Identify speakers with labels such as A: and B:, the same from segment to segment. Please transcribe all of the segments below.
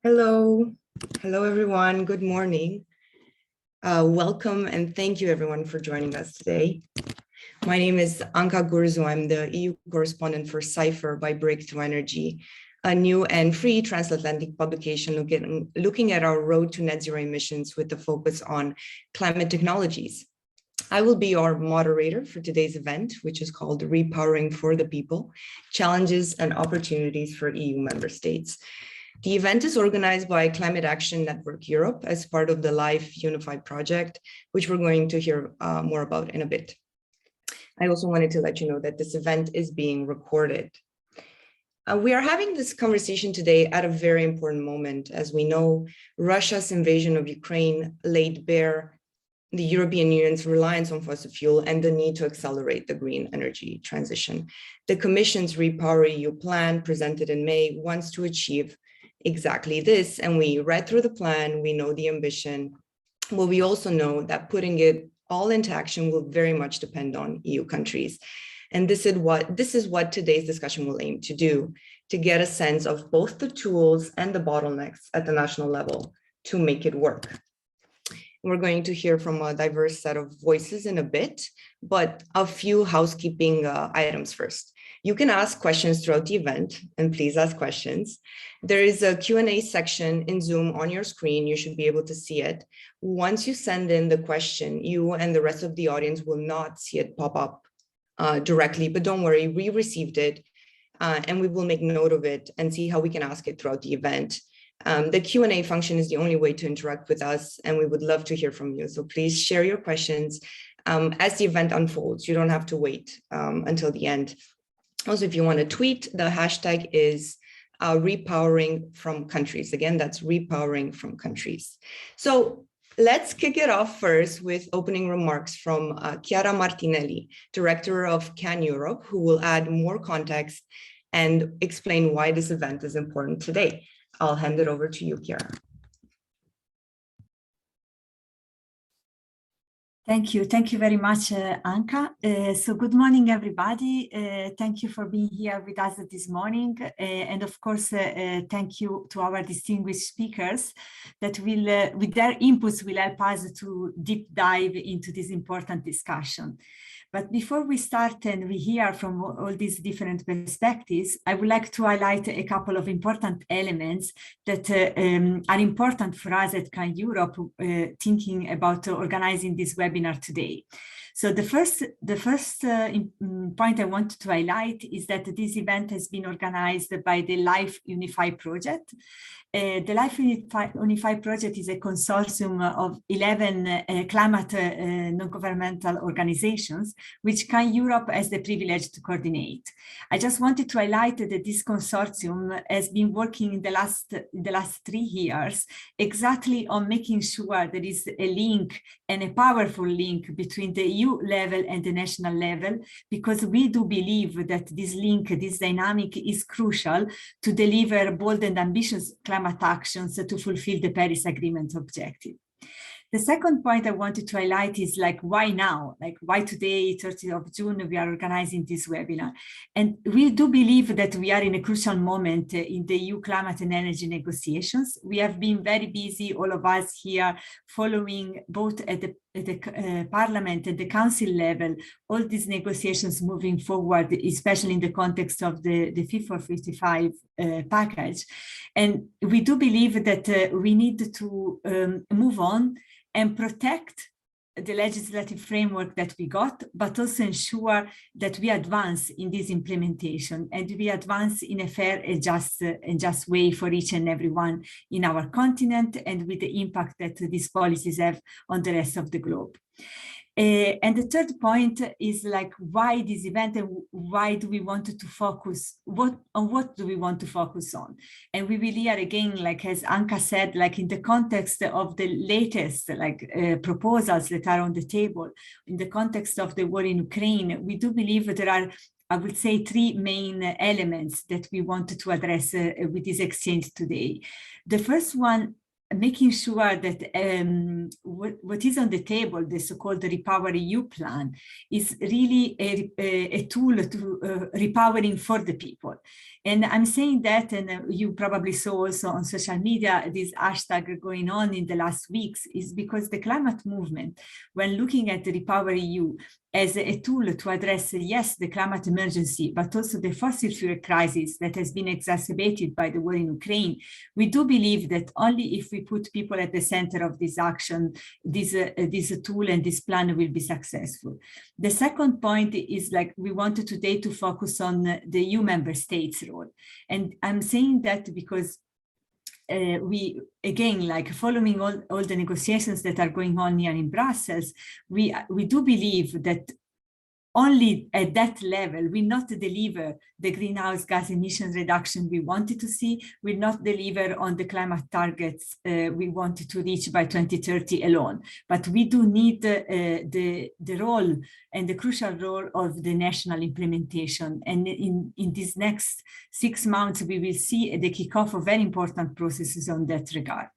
A: Hello. Hello, everyone. Good morning. Welcome and thank you, everyone, for joining us today. My name is Anca Gurzu. I'm the EU correspondent for Cipher by Breakthrough Energy, a new and free transatlantic publication looking at our road to net zero emissions with a focus on climate technologies. I will be your moderator for today's event, which is called Repowering for the People, Challenges and Opportunities for EU member states. The event is organized by Climate Action Network Europe as part of the LIFE Unify project, which we're going to hear more about in a bit. I also wanted to let you know that this event is being recorded. We are having this conversation today at a very important moment. As we know, Russia's invasion of Ukraine laid bare the European Union's reliance on fossil fuel and the need to accelerate the green energy transition. The Commission's REPowerEU plan presented in May wants to achieve exactly this. And we read through the plan, we know the ambition, but we also know that putting it all into action will very much depend on EU countries. And this is what today's discussion will aim to do, to get a sense of both the tools and the bottlenecks at the national level to make it work. We're going to hear from a diverse set of voices in a bit, but a few housekeeping items first. You can ask questions throughout the event, and please ask questions. There is a Q&A section in Zoom on your screen. You should be able to see it. Once you send in the question, you and the rest of the audience will not see it pop up directly, but don't worry, we received it, and we will make note of it and see how we can ask it throughout the event. The Q&A function is the only way to interact with us, and we would love to hear from you. So please share your questions as the event unfolds. You don't have to wait until the end. Also, if you want to tweet, the hashtag is repowering from countries. Again, that's repowering from countries. So let's kick it off first with opening remarks from Chiara Martinelli, Director of CAN Europe, who will add more context and explain why this event is important today. I'll hand it over to you, Chiara.
B: Thank you. Thank you very much, Anca. So good morning, everybody. Thank you for being here with us this morning. And of course, thank you to our distinguished speakers that will, with their inputs, will help us to deep dive into this important discussion. But before we start and we hear from all these different perspectives, I would like to highlight a couple of important elements that are important for us at CAN Europe, thinking about organizing this webinar today. So the first point I want to highlight is that this event has been organized by the LIFE Unify project. The LIFE Unify project is a consortium of 11 climate non-governmental organizations, which CAN Europe has the privilege to coordinate. I just wanted to highlight that this consortium has been working in the last 3 years exactly on making sure there is a link and a powerful link between the EU level and the national level, because we do believe that this link, this dynamic is crucial to deliver bold and ambitious climate actions to fulfill the Paris Agreement objective. The second point I wanted to highlight is why now? Why today, 30th of June, we are organizing this webinar. And we do believe that we are in a crucial moment in the EU climate and energy negotiations. We have been very busy, all of us here, following both at the Parliament and the Council level, all these negotiations moving forward, especially in the context of the Fit for 55 package. And we do believe that we need to move on and protect the legislative framework that we got, but also ensure that we advance in this implementation and we advance in a fair and just way for each and everyone in our continent and with the impact that these policies have on the rest of the globe. And the third point is why this event and why do we want to focus, what do we want to focus on? And we will hear again, as Anca said, in the context of the latest proposals that are on the table, in the context of the war in Ukraine, we do believe there are, I would say, 3 main elements that we wanted to address with this exchange today. The first one making sure that what is on the table, the so-called REPowerEU plan, is really a tool to repowering for the people. And I'm saying that, and you probably saw also on social media, this hashtag going on in the last weeks, is because the climate movement, when looking at the REPowerEU as a tool to address, yes, the climate emergency, but also the fossil fuel crisis that has been exacerbated by the war in Ukraine, we do believe that only if we put people at the center of this action, this tool and this plan will be successful. The second point is, like, we wanted today to focus on the EU member states' role. And I'm saying that because we, again, like following all the negotiations that are going on here in Brussels, we do believe that only at that level will not deliver the greenhouse gas emissions reduction we wanted to see, will not deliver on the climate targets we wanted to reach by 2030 alone. But we do need the role and the crucial role of the national implementation. And in these next 6 months, we will see the kickoff of very important processes on that regard.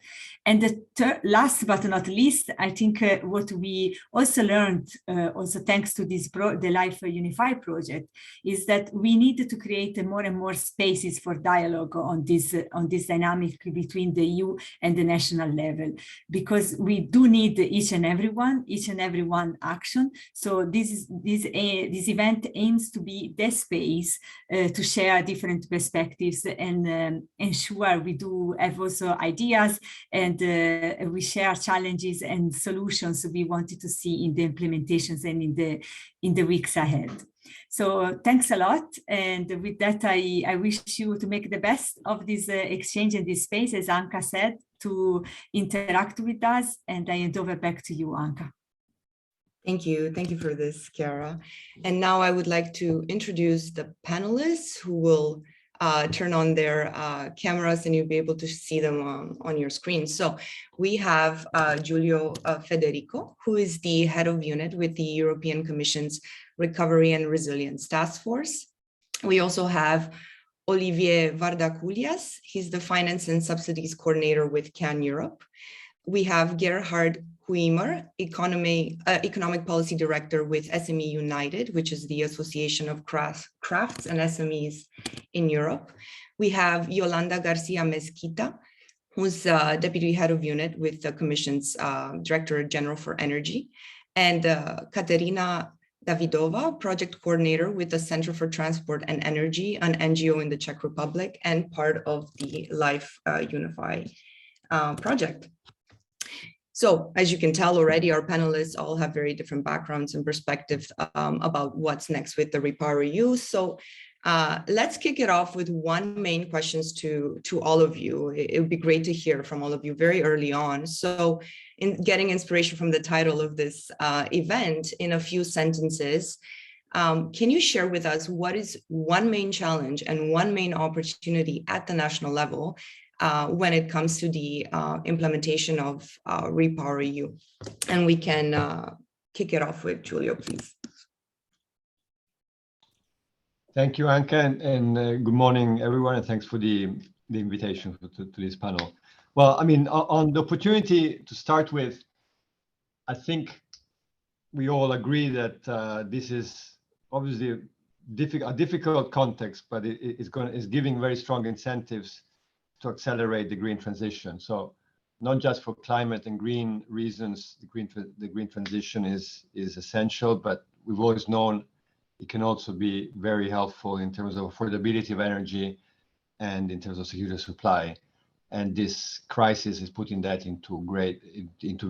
B: And the last but not least, I think what we also learned, also thanks to this the LIFE Unify project, is that we need to create more and more spaces for dialogue on this dynamic between the EU and the national level, because we do need each and every one action. So this event aims to be the space to share different perspectives and ensure we do have also ideas, and we share challenges and solutions we wanted to see in the implementations and in the weeks ahead. So thanks a lot. And with that, I wish you to make the best of this exchange and this space, as Anca said, to interact with us. And I hand over back to you, Anca.
A: Thank you. Thank you for this, Chiara. And now I would like to introduce the panelists who will turn on their cameras, and you'll be able to see them on your screen. So we have Giulio Federico, who is the head of unit with the European Commission's Recovery and Resilience Task Force. We also have Olivier Vardakoulias. He's the Finance and Subsidies Coordinator with CAN Europe. We have Gerhard Huemer, Economic Policy Director with SME United, which is the Association of Crafts and SMEs in Europe. We have Yolanda Garcia Mezquita, who's Deputy Head of Unit with the Commission's Director General for Energy, and Katerina Davidova, Project Coordinator with the Center for Transport and Energy, an NGO in the Czech Republic and part of the LIFE Unify project. So as you can tell already, our panelists all have very different backgrounds and perspectives about what's next with the REPowerEU. So let's kick it off with one main question to all of you. It would be great to hear from all of you very early on. So in getting inspiration from the title of this event, in a few sentences, can you share with us what is one main challenge and one main opportunity at the national level when it comes to the implementation of REPowerEU? And we can kick it off with Giulio, please.
C: Thank you, Anca, and good morning, everyone, and thanks for the invitation to this panel. Well, I mean, on the opportunity to start with, I think we all agree that this is obviously a difficult context, but it's giving very strong incentives to accelerate the green transition. So not just for climate and green reasons, the green transition is essential, but we've always known it can also be very helpful in terms of affordability of energy and in terms of security of supply. And this crisis is putting that into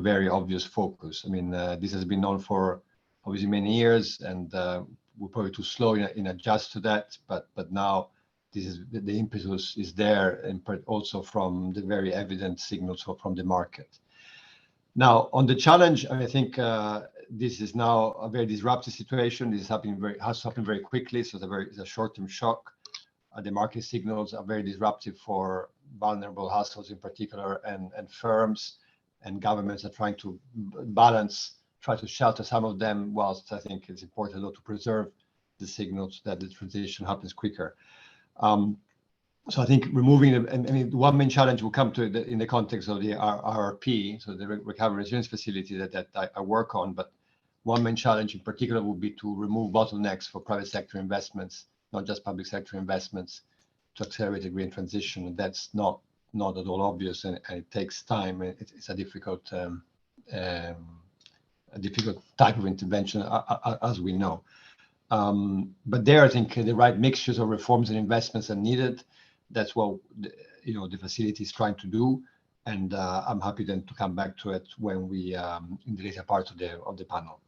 C: very obvious focus. I mean, this has been known for obviously many years, and we're probably too slow in adjust to that. But now this is the impetus is there, and also from the very evident signals from the market. Now, on the challenge, I think this is now a very disruptive situation. This is has happened very quickly, so it's a short-term shock. The market signals are very disruptive for vulnerable households in particular, and firms and governments are trying to try to shelter some of them, whilst I think it's important to preserve the signals that the transition happens quicker. So I think removing the, I mean, one main challenge will come to in the context of the RRP, so the Recovery Resilience Facility that I work on. But one main challenge in particular will be to remove bottlenecks for private sector investments, not just public sector investments, to accelerate the green transition. And that's not at all obvious, and it takes time. It's a difficult type of intervention, as we know. But there, I think the right mixtures of reforms and investments are needed. That's what the facility is trying to do, and I'm happy then to come back to it when we in the later part of the panel.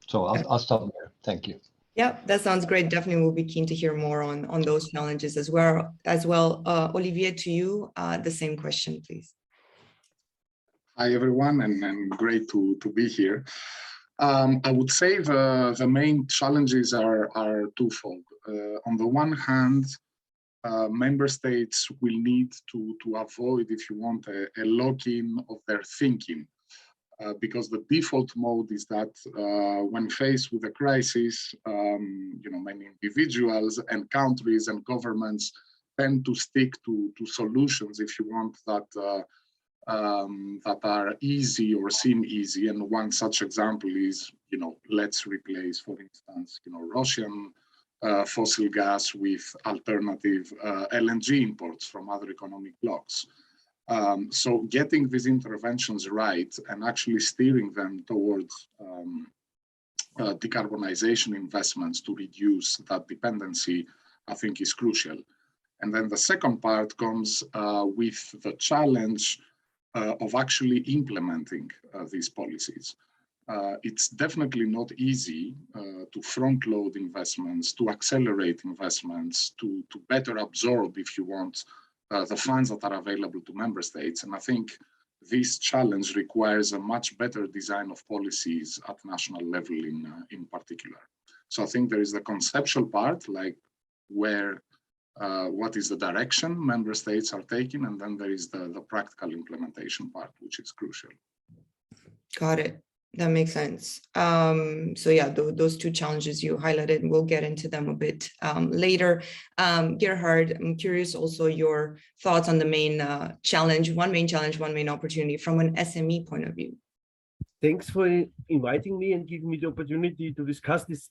C: So I'll stop there. Thank you.
A: Yeah, that sounds great. Definitely, we'll be keen to hear more on those challenges as well. Olivier, to you, the same question, please.
D: Hi everyone, and great to be here. I would say the main challenges are twofold. On the one hand, member states will need to avoid, if you want, a lock-in of their thinking, because the default mode is that when faced with a crisis, many individuals and countries and governments tend to stick to solutions, if you want, that are easy or seem easy. And one such example is, let's replace, for instance, Russian fossil gas with alternative LNG imports from other economic blocs. So getting these interventions right and actually steering them towards decarbonization investments to reduce that dependency, I think is crucial. And then the second part comes with the challenge of actually implementing these policies. It's definitely not easy to front load investments, to accelerate investments, to better absorb, if you want, the funds that are available to member states. And I think this challenge requires a much better design of policies at national level in particular. So I think there is the conceptual part, like what is the direction member states are taking, and then there is the practical implementation part, which is crucial.
A: Got it. That makes sense. So yeah, those two challenges you highlighted, we'll get into them a bit later. Gerhard, I'm curious also your thoughts on the main challenge, one main opportunity from an SME point of view.
E: Thanks for inviting me and giving me the opportunity to discuss this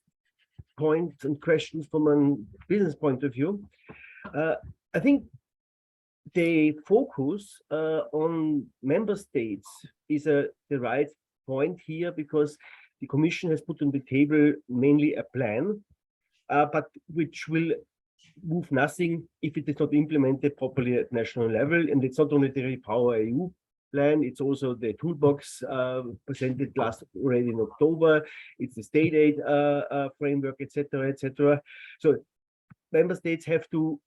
E: points and questions from a business point of view. I think the focus on member states is the right point here, because the Commission has put on the table mainly a plan, but which will move nothing if it is not implemented properly at national level. And it's not only the REPowerEU plan, it's also the toolbox presented already in October. It's the state aid framework, etc., etc. So member states have to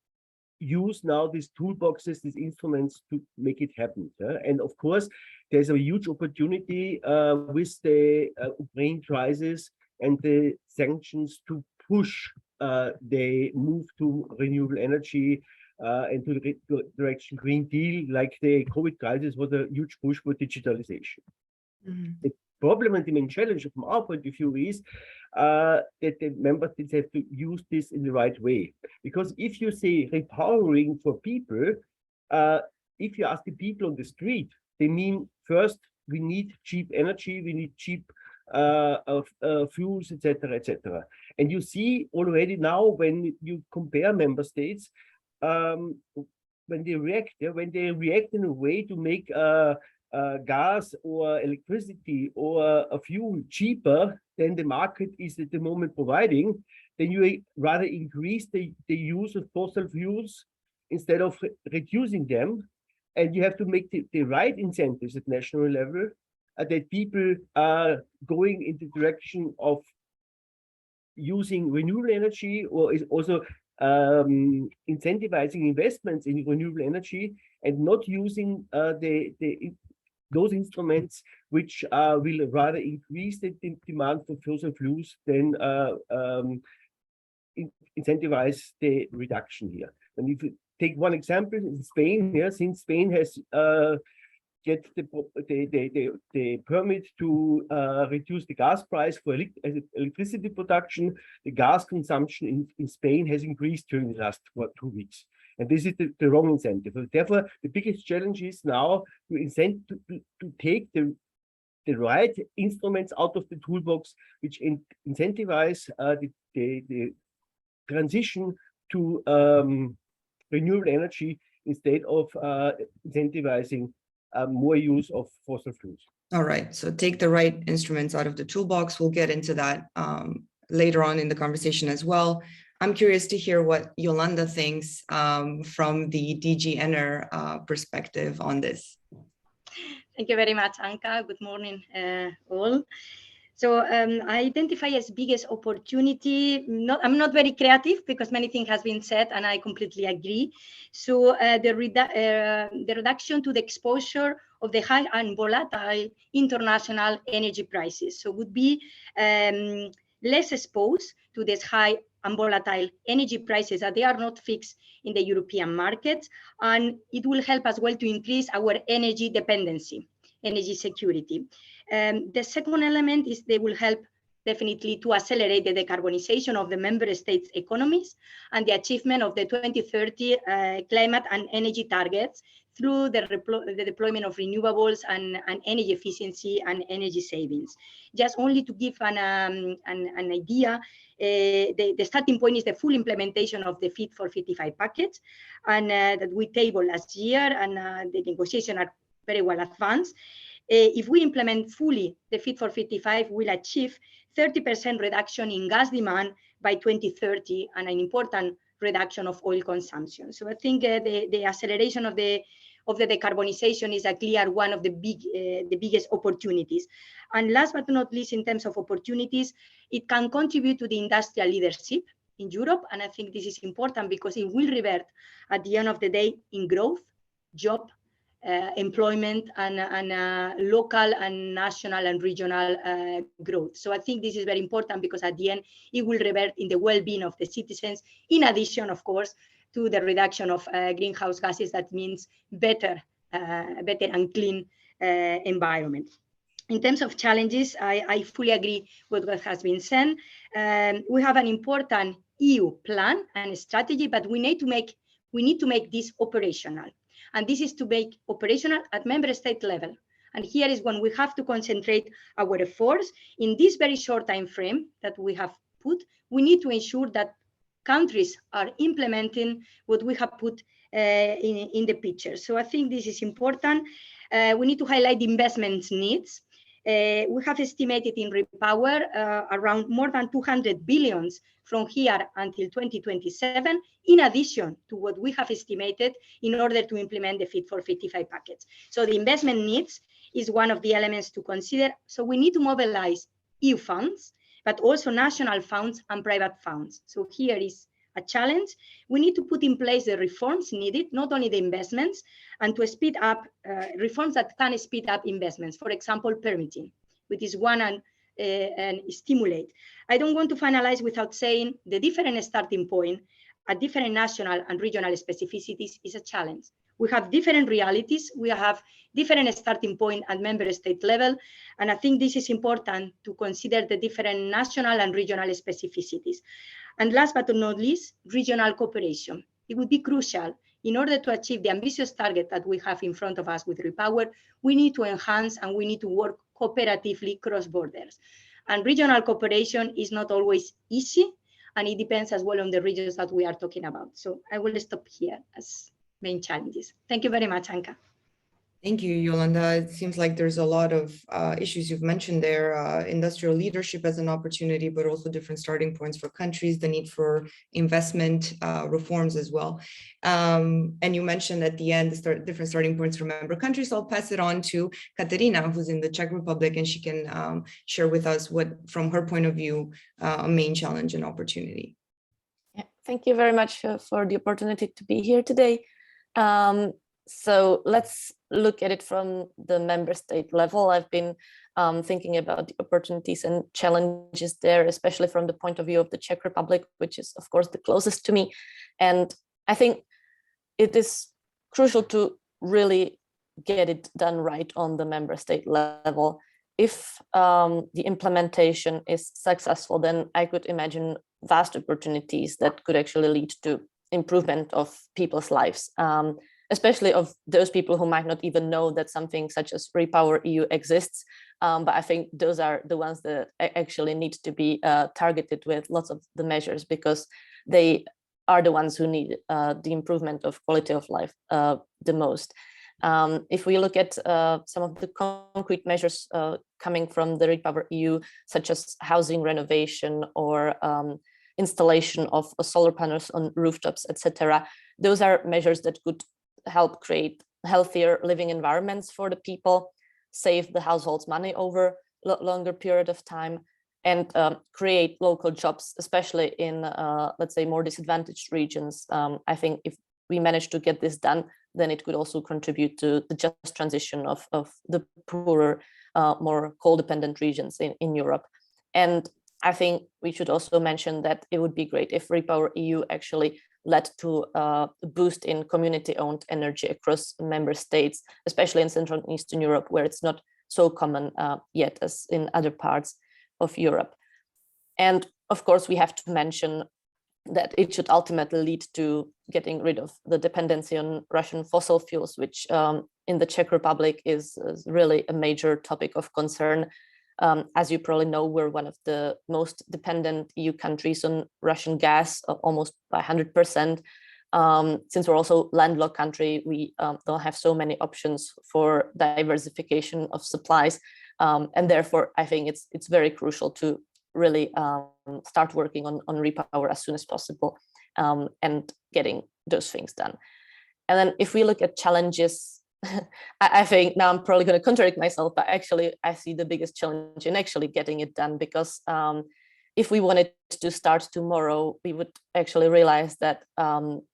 E: use now these toolboxes, these instruments to make it happen. And of course, there's a huge opportunity with the Ukraine crisis and the sanctions to push the move to renewable energy and to the direction Green Deal, like the COVID crisis was a huge push for digitalization. Mm-hmm. The problem and the main challenge from our point of view is that the member states have to use this in the right way. Because if you say repowering for people, if you ask the people on the street, they mean first we need cheap energy, we need cheap fuels, etc., etc. And you see already now when you compare member states, when they react in a way to make gas or electricity or a fuel cheaper than the market is at the moment providing, then you rather increase the use of fossil fuels instead of reducing them. And you have to make the right incentives at national level that people are going in the direction of using renewable energy, or is also incentivizing investments in renewable energy, and not using those instruments which will rather increase the demand for fossil fuels than incentivize the reduction here. And if you take one example in Spain here, since Spain has get the permit to reduce the gas price for electricity production, the gas consumption in Spain has increased during the last 2 weeks. And this is the wrong incentive. So therefore, the biggest challenge is now to take the right instruments out of the toolbox, which incentivize the transition to renewable energy instead of incentivizing more use of fossil fuels.
A: All right, so take the right instruments out of the toolbox. We'll get into that later on in the conversation as well. I'm curious to hear what Yolanda thinks from the DG ENER perspective on this.
F: Thank you very much, Anca. Good morning, all. So I identify as biggest opportunity. I'm not very creative because many things has been said, and I completely agree. So the reduction to the exposure of the high and volatile international energy prices. So would be less exposed to this high and volatile energy prices that they are not fixed in the European markets, and it will help as well to increase our energy dependency, energy security. The second element is they will help definitely to accelerate the decarbonization of the member states' economies and the achievement of the 2030 climate and energy targets through the deployment of renewables and energy efficiency and energy savings. Just only to give an idea, the starting point is the full implementation of the Fit for 55 package, and that we tabled last year, and the negotiations are very well advanced. If we implement fully the Fit for 55, we'll achieve 30% reduction in gas demand by 2030 and an important reduction of oil consumption. So I think the acceleration of the decarbonization is a clear one of the biggest opportunities. And last but not least, in terms of opportunities, it can contribute to the industrial leadership in Europe. And I think this is important because it will revert at the end of the day in growth, job, employment, and local and national and regional growth. So I think this is very important because at the end, it will revert in the well-being of the citizens, in addition, of course, to the reduction of greenhouse gases. That means better and clean environment. In terms of challenges, I fully agree with what has been said. We have an important EU plan and strategy, but we need to make this operational. And this is to make operational at member state level. And here is when we have to concentrate our efforts in this very short time frame that we have put. We need to ensure that countries are implementing what we have put in the picture. So I think this is important. We need to highlight the investment needs. We have estimated in REPower around more than 200 billion from here until 2027, in addition to what we have estimated in order to implement the Fit for 55 package. So the investment needs is one of the elements to consider. So we need to mobilize EU funds, but also national funds and private funds. So here is a challenge. We need to put in place the reforms needed, not only the investments, and to speed up reforms that can speed up investments. For example, permitting, which is one and stimulate. I don't want to finalize without saying the different starting point at different national and regional specificities is a challenge. We have different realities. We have different starting point at member state level. And I think this is important to consider the different national and regional specificities. And last but not least, regional cooperation. It would be crucial in order to achieve the ambitious target that we have in front of us with REPower. We need to enhance and we need to work cooperatively cross borders. And regional cooperation is not always easy, and it depends as well on the regions that we are talking about. So I will stop here as main challenges. Thank you very much, Anca.
A: Thank you, Yolanda. It seems like there's a lot of issues you've mentioned there, industrial leadership as an opportunity, but also different starting points for countries, the need for investment reforms as well. And you mentioned at the end, different starting points for member countries. So I'll pass it on to Katerina, who's in the Czech Republic, and she can share with us what, from her point of view, a main challenge and opportunity.
G: Yeah, thank you very much for the opportunity to be here today. So let's look at it from the member state level. I've been thinking about the opportunities and challenges there, especially from the point of view of the Czech Republic, which is, of course, the closest to me. And I think it is crucial to really get it done right on the member state level. If the implementation is successful, then I could imagine vast opportunities that could actually lead to improvement of people's lives, especially of those people who might not even know that something such as REPowerEU exists. But I think those are the ones that actually need to be targeted with lots of the measures, because they are the ones who need the improvement of quality of life the most. If we look at some of the concrete measures coming from the REPowerEU, such as housing renovation or installation of solar panels on rooftops, etc., those are measures that could help create healthier living environments for the people, save the households money over a longer period of time, and create local jobs, especially in, let's say, more disadvantaged regions. I think if we manage to get this done, then it could also contribute to the just transition of the poorer, more coal-dependent regions in Europe. And I think we should also mention that it would be great if REPowerEU actually led to a boost in community-owned energy across member states, especially in Central and Eastern Europe, where it's not so common yet as in other parts of Europe. And of course, we have to mention that it should ultimately lead to getting rid of the dependency on Russian fossil fuels, which in the Czech Republic is really a major topic of concern. As you probably know, we're one of the most dependent EU countries on Russian gas, almost by 100%. Since we're also a landlocked country, we don't have so many options for diversification of supplies. And therefore, I think it's very crucial to really start working on REPower as soon as possible and getting those things done. And then if we look at challenges, I think now I'm probably going to contradict myself, but actually I see the biggest challenge in actually getting it done, because if we wanted to start tomorrow, we would actually realize that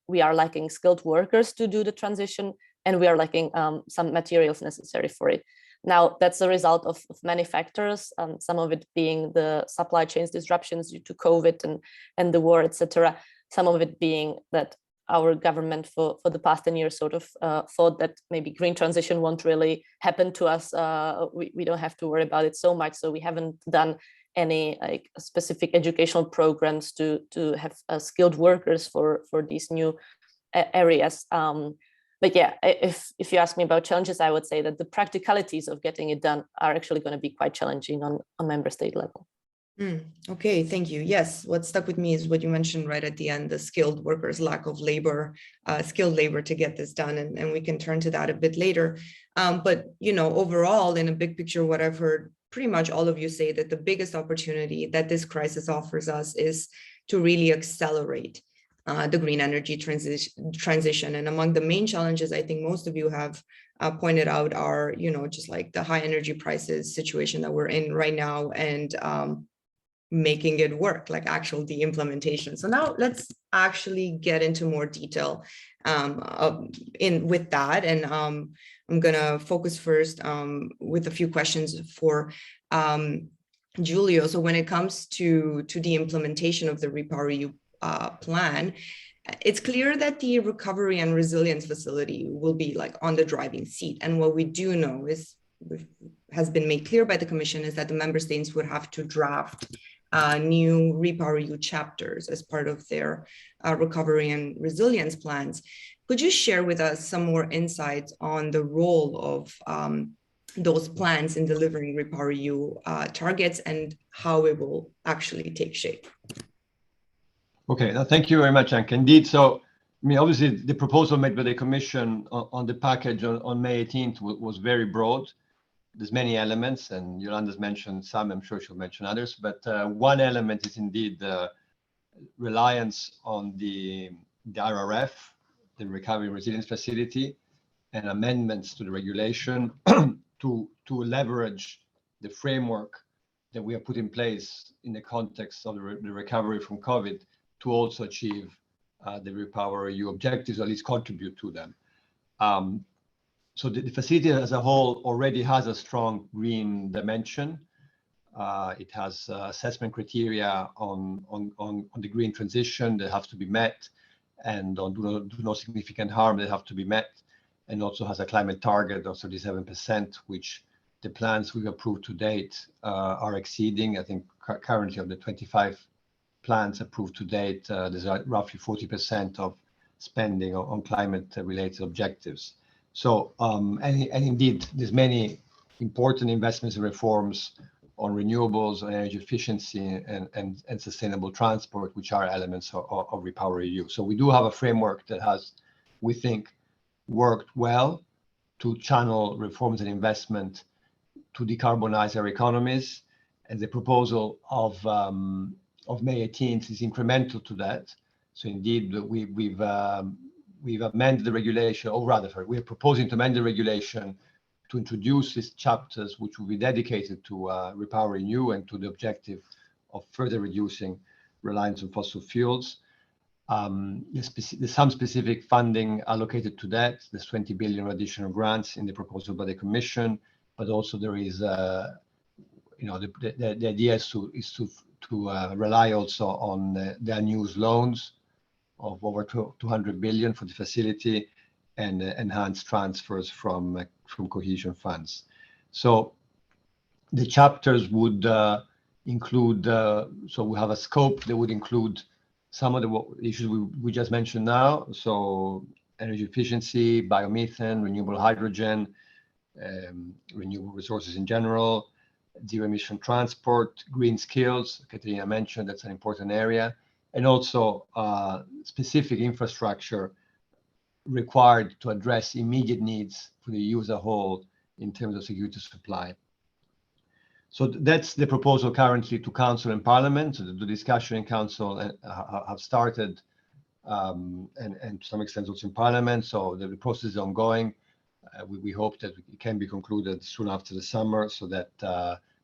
G: we are lacking skilled workers to do the transition, and we are lacking some materials necessary for it. Now, that's a result of many factors, some of it being the supply chains disruptions due to COVID and the war, etc. Some of it being that our government for the past 10 years sort of thought that maybe green transition won't really happen to us. We don't have to worry about it so much. So we haven't done any like specific educational programs to have skilled workers for these new areas. But yeah, if you ask me about challenges, I would say that the practicalities of getting it done are actually going to be quite challenging on a member state level.
A: Okay, thank you. Yes, what stuck with me is what you mentioned right at the end, the skilled workers, lack of labor, skilled labor to get this done. And we can turn to that a bit later. But, you know, overall, in a big picture, what I've heard pretty much all of you say that the biggest opportunity that this crisis offers us is to really accelerate the green energy transition. And among the main challenges, I think most of you have pointed out are, you know, just like the high energy prices situation that we're in right now, and making it work, like actual implementation. So now let's actually get into more detail with that. And I'm gonna focus first with a few questions for Giulio. So when it comes to the implementation of the REPowerEU plan, it's clear that the recovery and resilience facility will be like on the driving seat. And what we do know has been made clear by the Commission is that the member states would have to draft new REPowerEU chapters as part of their recovery and resilience plans. Could you share with us some more insights on the role of those plans in delivering REPowerEU targets and how it will actually take shape?
C: Okay, thank you very much, Anca. Indeed, so I mean, obviously, the proposal made by the Commission on the package on May 18th was very broad. There's many elements, and Yolanda's mentioned some. I'm sure she'll mention others, but one element is indeed the reliance on the RRF, the Recovery and Resilience Facility, and amendments to the regulation to leverage the framework that we have put in place in the context of the recovery from COVID to also achieve the REPowerEU objectives, or at least contribute to them. So the facility as a whole already has a strong green dimension. It has assessment criteria on the green transition that have to be met, and on do no significant harm that have to be met, and also has a climate target of 37%, which the plans we've approved to date are exceeding. I think currently of the 25 plans approved to date, there's roughly 40% of spending on climate-related objectives. So, and indeed, there's many important investments and reforms on renewables, on energy efficiency, and sustainable transport, which are elements of REPowerEU. So we do have a framework that has, we think, worked well to channel reforms and investment to decarbonize our economies. And the proposal of May 18th is incremental to that. So indeed, we've amended the regulation, or rather, we're proposing to amend the regulation to introduce these chapters, which will be dedicated to REPowerEU and to the objective of further reducing reliance on fossil fuels. There's some specific funding allocated to that. There's 20 billion additional grants in the proposal by the Commission, but also there is, the idea is to rely also on the unused loans of over 200 billion for the facility and enhanced transfers from cohesion funds. So the chapters would include, so we have a scope that would include some of the issues we just mentioned now. So energy efficiency, biomethane, renewable hydrogen, renewable resources in general, zero emission transport, green skills, Katerina mentioned, that's an important area, and also specific infrastructure required to address immediate needs for the EU as a whole in terms of security of supply. So that's the proposal currently to Council and Parliament. So the discussion in Council have started, and to some extent also in Parliament. So the process is ongoing. We hope that it can be concluded soon after the summer, so that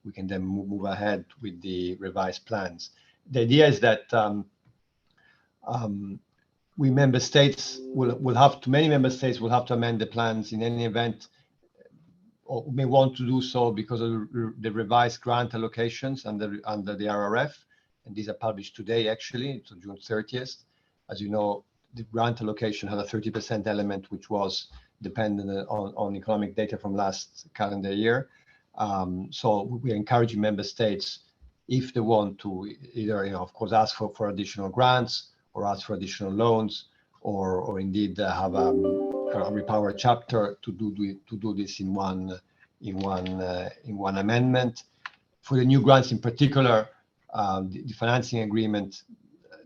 C: we can then move ahead with the revised plans. The idea is that many member states will have to amend the plans in any event, or may want to do so because of the revised grant allocations under the RRF, and these are published today actually, to June 30th. As you know, the grant allocation had a 30% element which was dependent on economic data from last calendar year. So we're encouraging member states, if they want to, either of course ask for additional grants or ask for additional loans, or indeed have a REPower chapter to do this in one amendment. For the new grants in particular, the financing agreement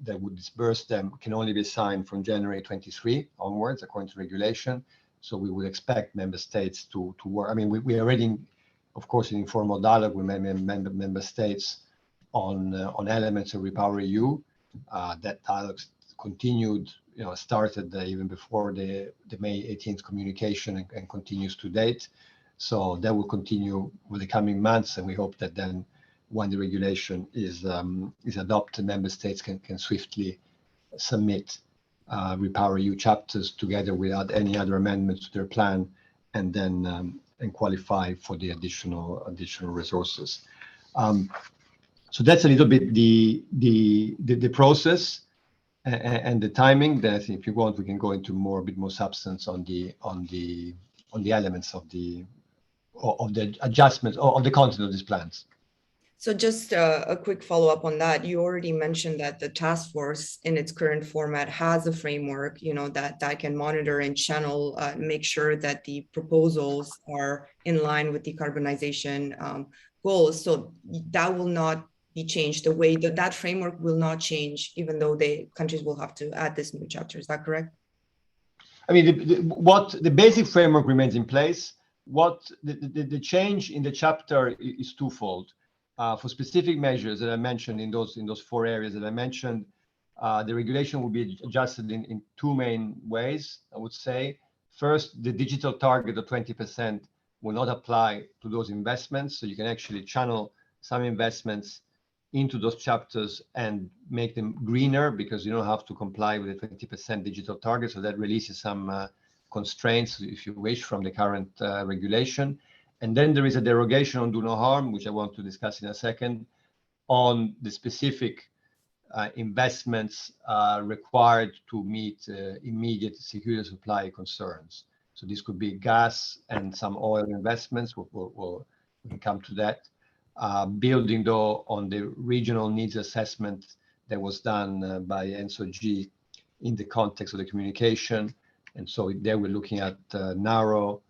C: that would disburse them can only be signed from January 23 onwards, according to regulation. So we would expect member states to work. I mean, we are already, of course, in informal dialogue with member states on elements of REPowerEU. That dialogue continued, started even before the May 18th communication and continues to date. So that will continue with the coming months, and we hope that then, when the regulation is adopted, member states can swiftly submit REPowerEU chapters together without any other amendments to their plan, and then and qualify for the additional resources. So that's a little bit the process and the timing. Then I think if you want, we can go into a bit more substance on the elements of the adjustments of the content of these plans.
A: So just a quick follow-up on that. You already mentioned that the task force in its current format has a framework, that can monitor and channel, make sure that the proposals are in line with decarbonization goals. So that will not be changed. The way that framework will not change, even though the countries will have to add this new chapter. Is that correct?
C: I mean, the basic framework remains in place. What the change in the chapter is twofold. For specific measures that I mentioned in those four areas that I mentioned, the regulation will be adjusted in two main ways, I would say. First, the digital target of 20% will not apply to those investments. So you can actually channel some investments into those chapters and make them greener, because you don't have to comply with the 20% digital target. So that releases some constraints, if you wish, from the current regulation. And then there is a derogation on do no harm, which I want to discuss in a second, on the specific investments required to meet immediate security supply concerns. So this could be gas and some oil investments. We'll come to that. Building, though, on the regional needs assessment that was done by ENSOG in the context of the communication. And so there we're looking at narrow,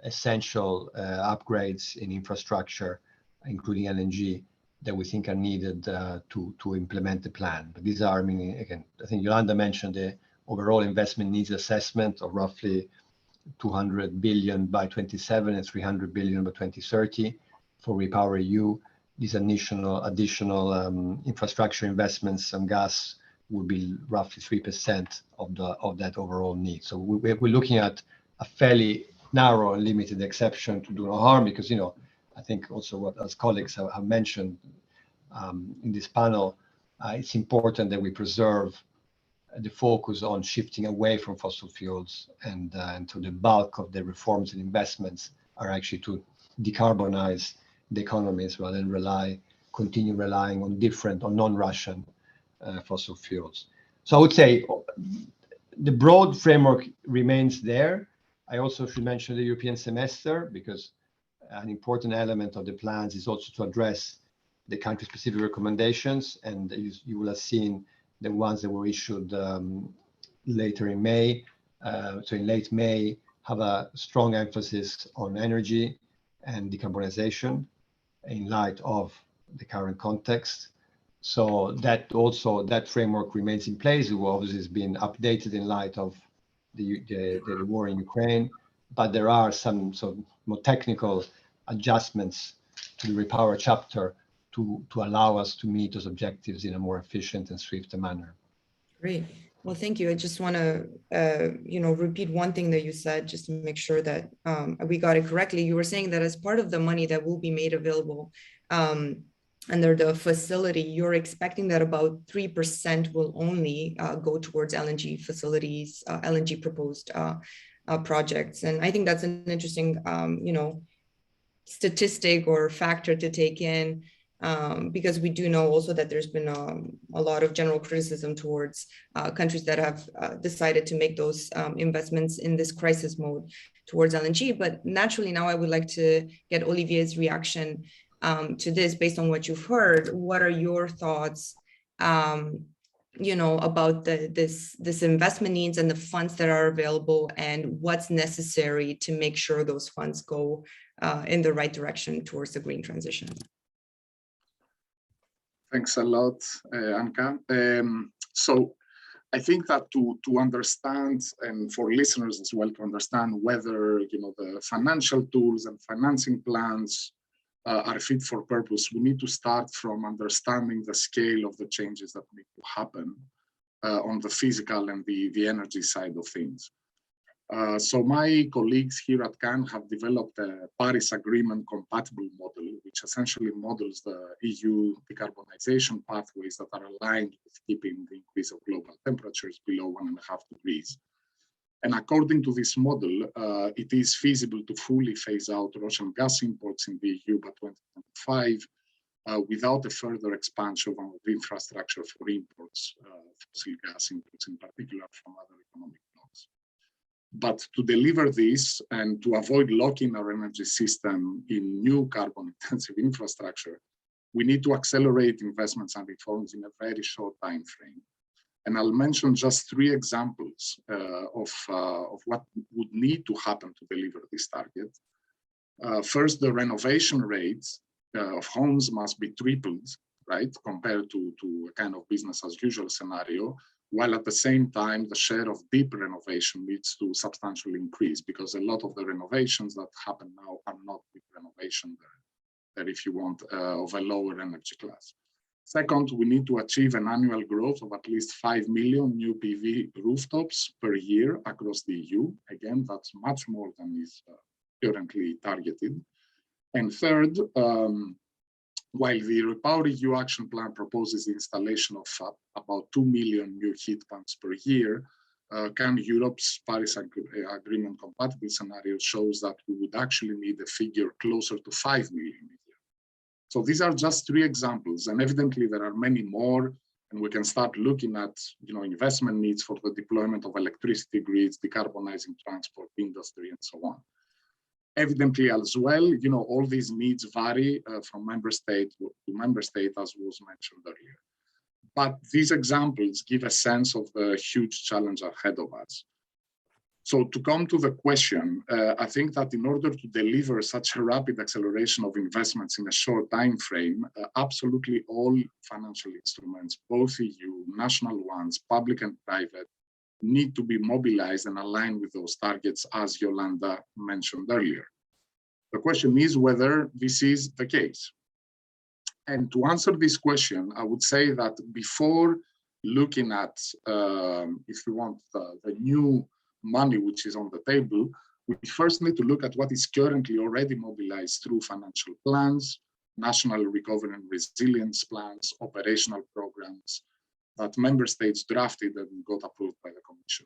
C: essential upgrades in infrastructure, including LNG, that we think are needed to implement the plan. But these are, I mean, again, I think Yolanda mentioned the overall investment needs assessment of roughly 200 billion by 27 and 300 billion by 2030 for REPowerEU. These additional infrastructure investments and gas would be roughly 3% of that overall need. So we're looking at a fairly narrow and limited exception to do no harm, because, you know, I think also what as colleagues have mentioned in this panel, it's important that we preserve the focus on shifting away from fossil fuels, and to the bulk of the reforms and investments are actually to decarbonize the economies rather than continue relying on different or non-Russian fossil fuels. So I would say the broad framework remains there. I also should mention the European semester, because an important element of the plans is also to address the country-specific recommendations, and you will have seen the ones that were issued later in May. So in late May, have a strong emphasis on energy and decarbonization in light of the current context. So that framework remains in place. It obviously has been updated in light of the war in Ukraine, but there are some sort of more technical adjustments to the REPower chapter to allow us to meet those objectives in a more efficient and swift manner.
A: Great. Well, thank you. I just want to, repeat one thing that you said, just to make sure that we got it correctly. You were saying that as part of the money that will be made available under the facility, you're expecting that about 3% will only go towards LNG facilities, LNG proposed projects. And I think that's an interesting, statistic or factor to take in, because we do know also that there's been a lot of general criticism towards countries that have decided to make those investments in this crisis mode towards LNG. But naturally, now I would like to get Olivier's reaction to this based on what you've heard. What are your thoughts, about this investment needs and the funds that are available, and what's necessary to make sure those funds go in the right direction towards the green transition?
D: Thanks a lot, Anca. So I think that to understand, and for listeners as well to understand whether the financial tools and financing plans are fit for purpose, we need to start from understanding the scale of the changes that need to happen on the physical and the energy side of things. So my colleagues here at CAN have developed a Paris Agreement compatible model, which essentially models the EU decarbonization pathways that are aligned with keeping the increase of global temperatures below 1.5 degrees. And according to this model, it is feasible to fully phase out Russian gas imports in the EU by 2025 without a further expansion of infrastructure for imports, fossil gas imports in particular from other economic blocs. But to deliver this and to avoid locking our energy system in new carbon-intensive infrastructure, we need to accelerate investments and reforms in a very short time frame. And I'll mention just 3 examples of what would need to happen to deliver this target. First, the renovation rates of homes must be tripled, right, compared to a kind of business as usual scenario, while at the same time, the share of deep renovation needs to substantially increase, because a lot of the renovations that happen now are not deep renovation. They're, if you want, of a lower energy class. Second, we need to achieve an annual growth of at least 5 million new PV rooftops per year across the EU. Again, that's much more than is currently targeted. And third, while the REPowerEU action plan proposes the installation of about 2 million new heat pumps per year, CAN Europe's Paris Agreement compatible scenario shows that we would actually need a figure closer to 5 million a year. So these are just 3 examples, and evidently there are many more, and we can start looking at investment needs for the deployment of electricity grids, decarbonizing transport, industry, and so on. Evidently as well, all these needs vary from member state to member state, as was mentioned earlier. But these examples give a sense of the huge challenge ahead of us. So to come to the question, I think that in order to deliver such a rapid acceleration of investments in a short time frame, absolutely all financial instruments, both EU, national ones, public and private, need to be mobilized and aligned with those targets, as Yolanda mentioned earlier. The question is whether this is the case. And to answer this question, I would say that before looking at, if you want, the new money which is on the table, we first need to look at what is currently already mobilized through financial plans, national recovery and resilience plans, operational programs that member states drafted and got approved by the Commission.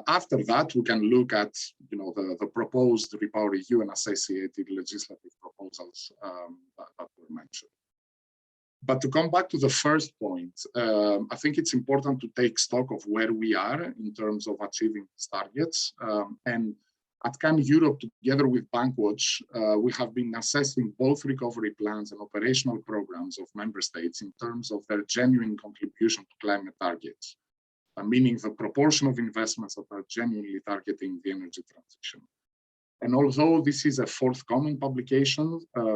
D: After that, we can look at the proposed REPowerEU and associated legislative proposals that were mentioned. But to come back to the first point, I think it's important to take stock of where we are in terms of achieving these targets. And at CAN Europe, together with Bankwatch, we have been assessing both recovery plans and operational programs of member states in terms of their genuine contribution to climate targets, meaning the proportion of investments that are genuinely targeting the energy transition. And although this is a forthcoming publication,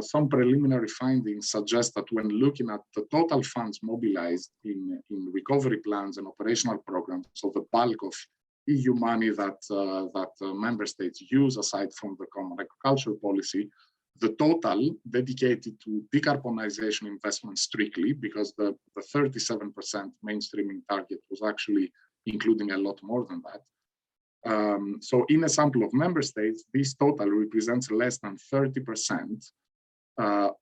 D: some preliminary findings suggest that when looking at the total funds mobilized in recovery plans and operational programs, so the bulk of EU money that member states use aside from the common agricultural policy, the total dedicated to decarbonization investment strictly, because the 37% mainstreaming target was actually including a lot more than that. So in a sample of member states, this total represents less than 30%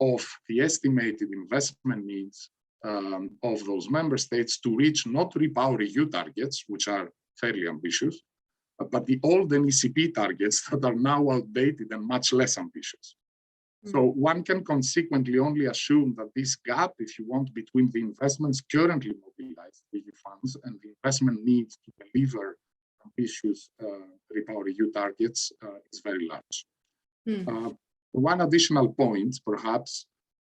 D: of the estimated investment needs of those member states to reach not REPowerEU targets, which are fairly ambitious, but the old NECP targets that are now outdated and much less ambitious. So one can consequently only assume that this gap, if you want, between the investments currently mobilized with EU funds and the investment needs to deliver ambitious REPowerEU targets is very large. One additional point, perhaps,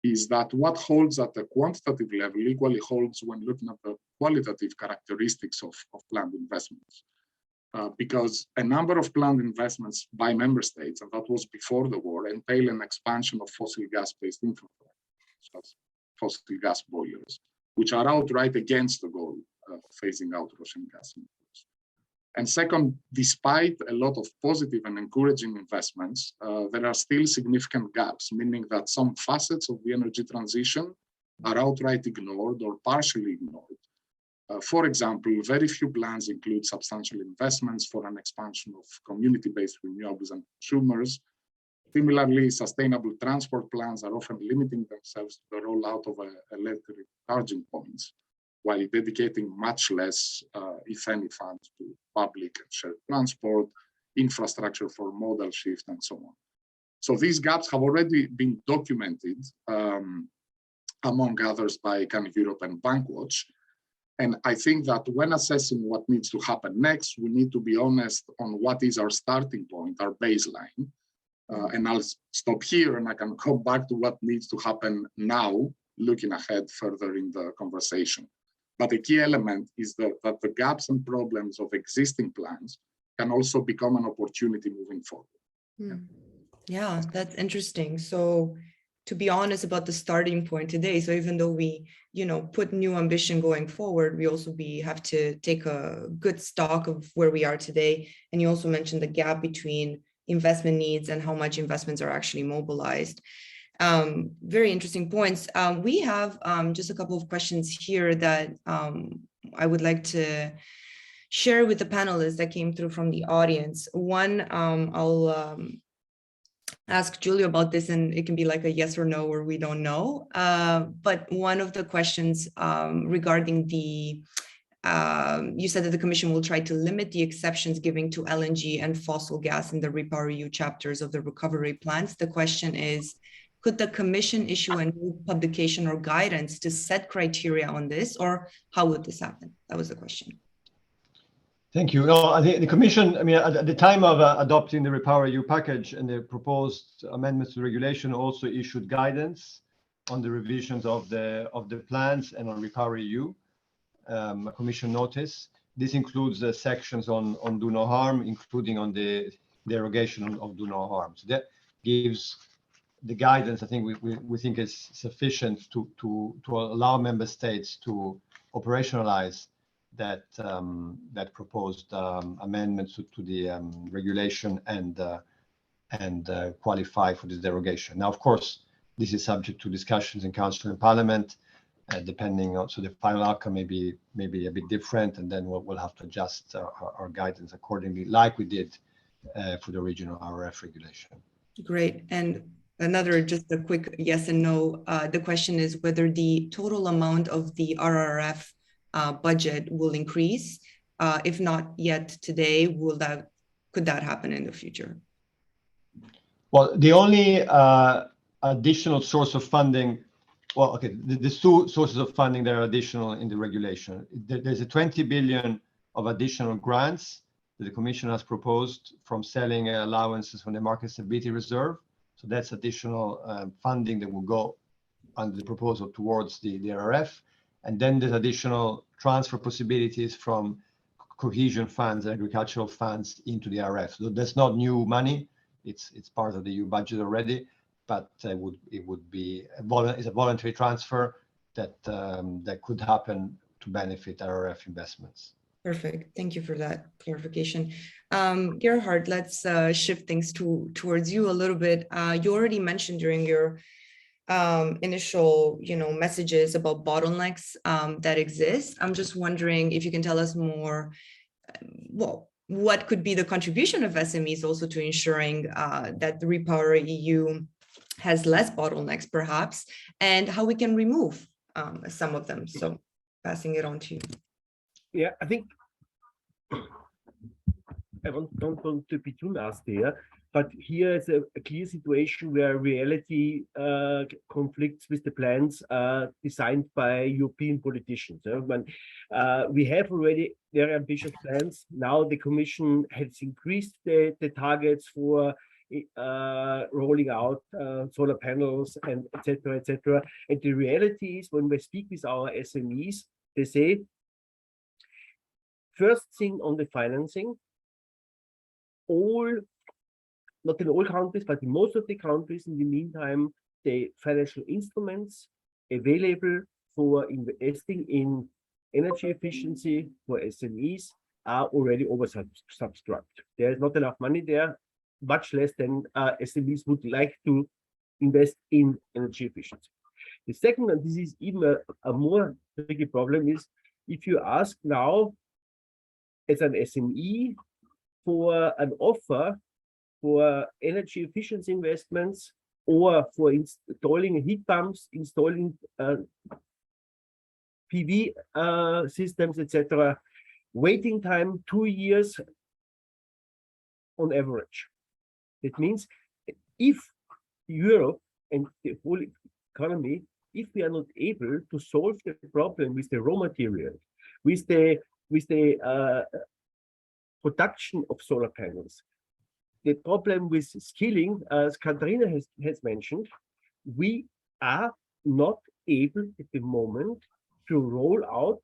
D: is that what holds at the quantitative level equally holds when looking at the qualitative characteristics of planned investments. Because a number of planned investments by member states, and that was before the war, entail an expansion of fossil gas-based infrastructure, such as fossil gas boilers, which are outright against the goal of phasing out Russian gas imports. And second, despite a lot of positive and encouraging investments, there are still significant gaps, meaning that some facets of the energy transition are outright ignored or partially ignored. For example, very few plans include substantial investments for an expansion of community-based renewables and consumers. Similarly, sustainable transport plans are often limiting themselves to the rollout of electric charging points, while dedicating much less, if any, funds to public and shared transport, infrastructure for modal shift, and so on. So these gaps have already been documented, among others, by CAN Europe and Bankwatch. And I think that when assessing what needs to happen next, we need to be honest on what is our starting point, our baseline. And I'll stop here and I can come back to what needs to happen now, looking ahead further in the conversation. But the key element is that the gaps and problems of existing plans can also become an opportunity moving forward.
A: Yeah, that's interesting. So to be honest about the starting point today, so even though we, put new ambition going forward, we also have to take a good stock of where we are today. And you also mentioned the gap between investment needs and how much investments are actually mobilized. Very interesting points. We have just a couple of questions here that I would like to share with the panelists that came through from the audience. One, I'll ask Giulio about this, and it can be like a yes or no, or we don't know. But one of the questions regarding the, you said that the Commission will try to limit the exceptions given to LNG and fossil gas in the REPowerEU chapters of the recovery plans. The question is, could the Commission issue a new publication or guidance to set criteria on this, or how would this happen? That was the question.
C: Thank you. No, I think the Commission, at the time of adopting the REPowerEU package and the proposed amendments to regulation, also issued guidance on the revisions of the plans and on REPowerEU, a commission notice. This includes the sections on do no harm, including on the derogation of do no harm. So that gives the guidance. I think we think is sufficient to allow member states to operationalize that that proposed amendments to the regulation and qualify for this derogation. Now, of course, this is subject to discussions in Council and Parliament, depending on, so the final outcome may be a bit different, and then we'll have to adjust our guidance accordingly, like we did for the original RRF regulation.
A: Great. And another, just a quick yes and no. The question is whether the total amount of the RRF budget will increase. If not yet today, could that happen in the future?
C: Well, the only additional source of funding, well, okay, there's two sources of funding that are additional in the regulation. There's a 20 billion of additional grants that the Commission has proposed from selling allowances from the Market Stability Reserve. So that's additional funding that will go under the proposal towards the RRF. And then there's additional transfer possibilities from cohesion funds and agricultural funds into the RRF. So that's not new money. It's part of the EU budget already, but it would be a voluntary transfer that could happen to benefit RRF investments.
A: Perfect. Thank you for that clarification. Gerhard, let's shift things towards you a little bit. You already mentioned during your initial, messages about bottlenecks that exist. I'm just wondering if you can tell us more. Well, what could be the contribution of SMEs also to ensuring that the REPowerEU has less bottlenecks, perhaps, and how we can remove some of them. So, passing it on to you.
E: Yeah, I think I don't want to be too nasty here, but here is a clear situation where reality conflicts with the plans designed by European politicians. We have already very ambitious plans. Now the Commission has increased the targets for rolling out solar panels and etc., etc. And the reality is, when we speak with our SMEs, they say, first thing on the financing, not in all countries, but in most of the countries, in the meantime, the financial instruments available for investing in energy efficiency for SMEs are already oversubscribed. There is not enough money there, much less than SMEs would like to invest in energy efficiency. The second, and this is even a more tricky problem, is if you ask now as an SME for an offer for energy efficiency investments or for installing heat pumps, installing PV systems, etc., waiting time 2 years on average. That means if Europe and the whole economy, if we are not able to solve the problem with the raw material, with the production of solar panels, the problem with skilling, as Katerina has mentioned, we are not able at the moment to roll out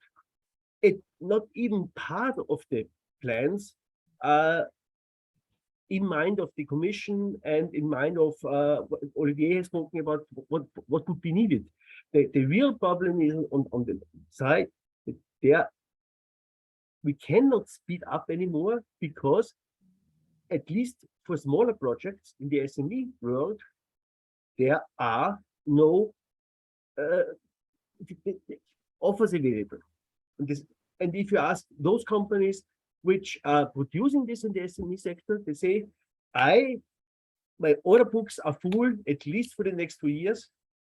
E: it, not even part of the plans in mind of the Commission and in mind of what Olivier has spoken about, what would be needed. The real problem is on the side that we cannot speed up anymore, because at least for smaller projects in the SME world, there are no offers available. And if you ask those companies which are producing this in the SME sector, they say, my order books are full at least for the next 2 years.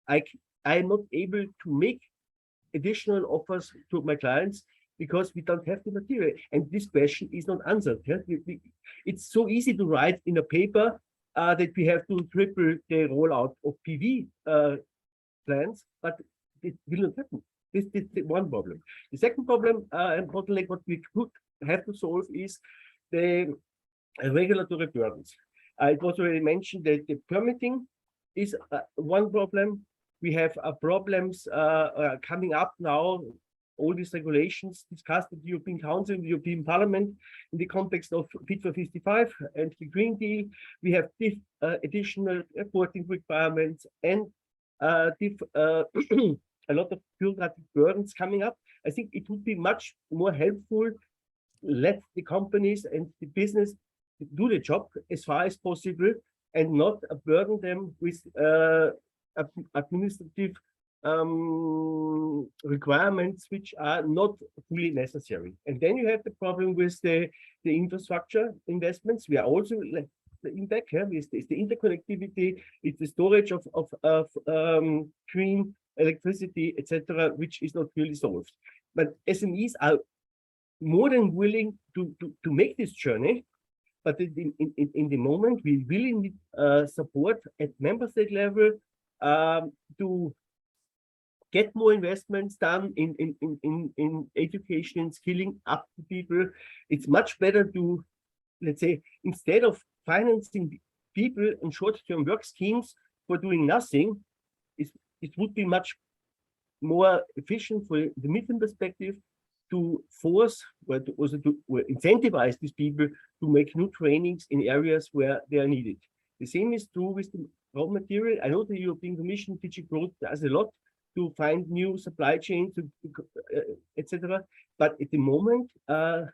E: I am not able to make additional offers to my clients because we don't have the material. And this question is not answered. It's so easy to write in a paper that we have to triple the rollout of PV plants, but it will not happen. This is the one problem. The second problem, and bottleneck, what we could have to solve is the regulatory burdens. It was already mentioned that the permitting is one problem. We have problems coming up now. All these regulations discussed at the European Council, the European Parliament, in the context of Fit for 55 and the Green Deal. We have additional reporting requirements and a lot of bureaucratic burdens coming up. I think it would be much more helpful, let the companies and the business do the job as far as possible and not burden them with administrative requirements which are not fully necessary. And then you have the problem with the infrastructure investments. We are also in back here. It's the interconnectivity, it's the storage of green electricity, etc., which is not really solved. But SMEs are more than willing to make this journey. But in the moment, we really need support at member state level to get more investments done in education and skilling up the people. It's much better to, let's say, instead of financing people in short-term work schemes for doing nothing, it would be much more efficient for the midterm perspective to force or to also to incentivize these people to make new trainings in areas where they are needed. The same is true with the raw material. I know the European Commission, DG Growth, does a lot to find new supply chains, etc. But at the moment, there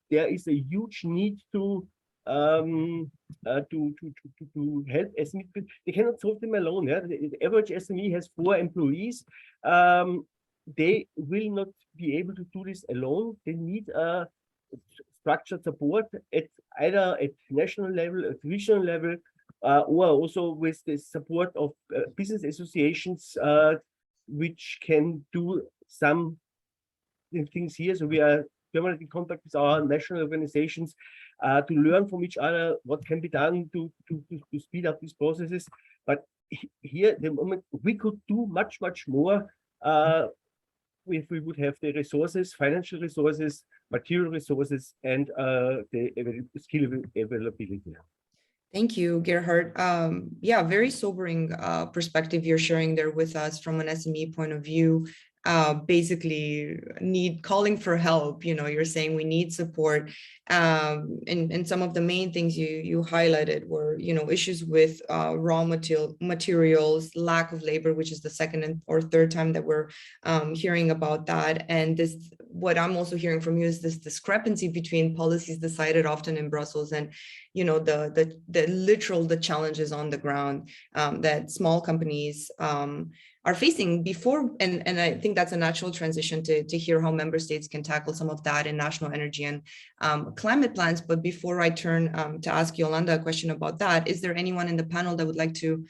E: is a huge need to help SME. They cannot solve them alone. Yeah? The average SME has 4 employees. They will not be able to do this alone. They need structured support at either at national level, at regional level, or also with the support of business associations, which can do some things here. So we are permanently in contact with our national organizations to learn from each other what can be done to speed up these processes. But here, at the moment, we could do much more if we would have the resources, financial resources, material resources, and the skill availability.
A: Thank you, Gerhard. Yeah, very sobering perspective you're sharing there with us from an SME point of view. Basically calling for help. You're saying we need support, and some of the main things you highlighted were issues with raw materials, lack of labor, which is the second or third time that we're hearing about that. And this, what I'm also hearing from you, is this discrepancy between policies decided often in Brussels and the challenges on the ground that small companies are facing before, and I think that's a natural transition to hear how member states can tackle some of that in national energy and climate plans. But before I turn to ask Yolanda a question about that, is there anyone in the panel that would like to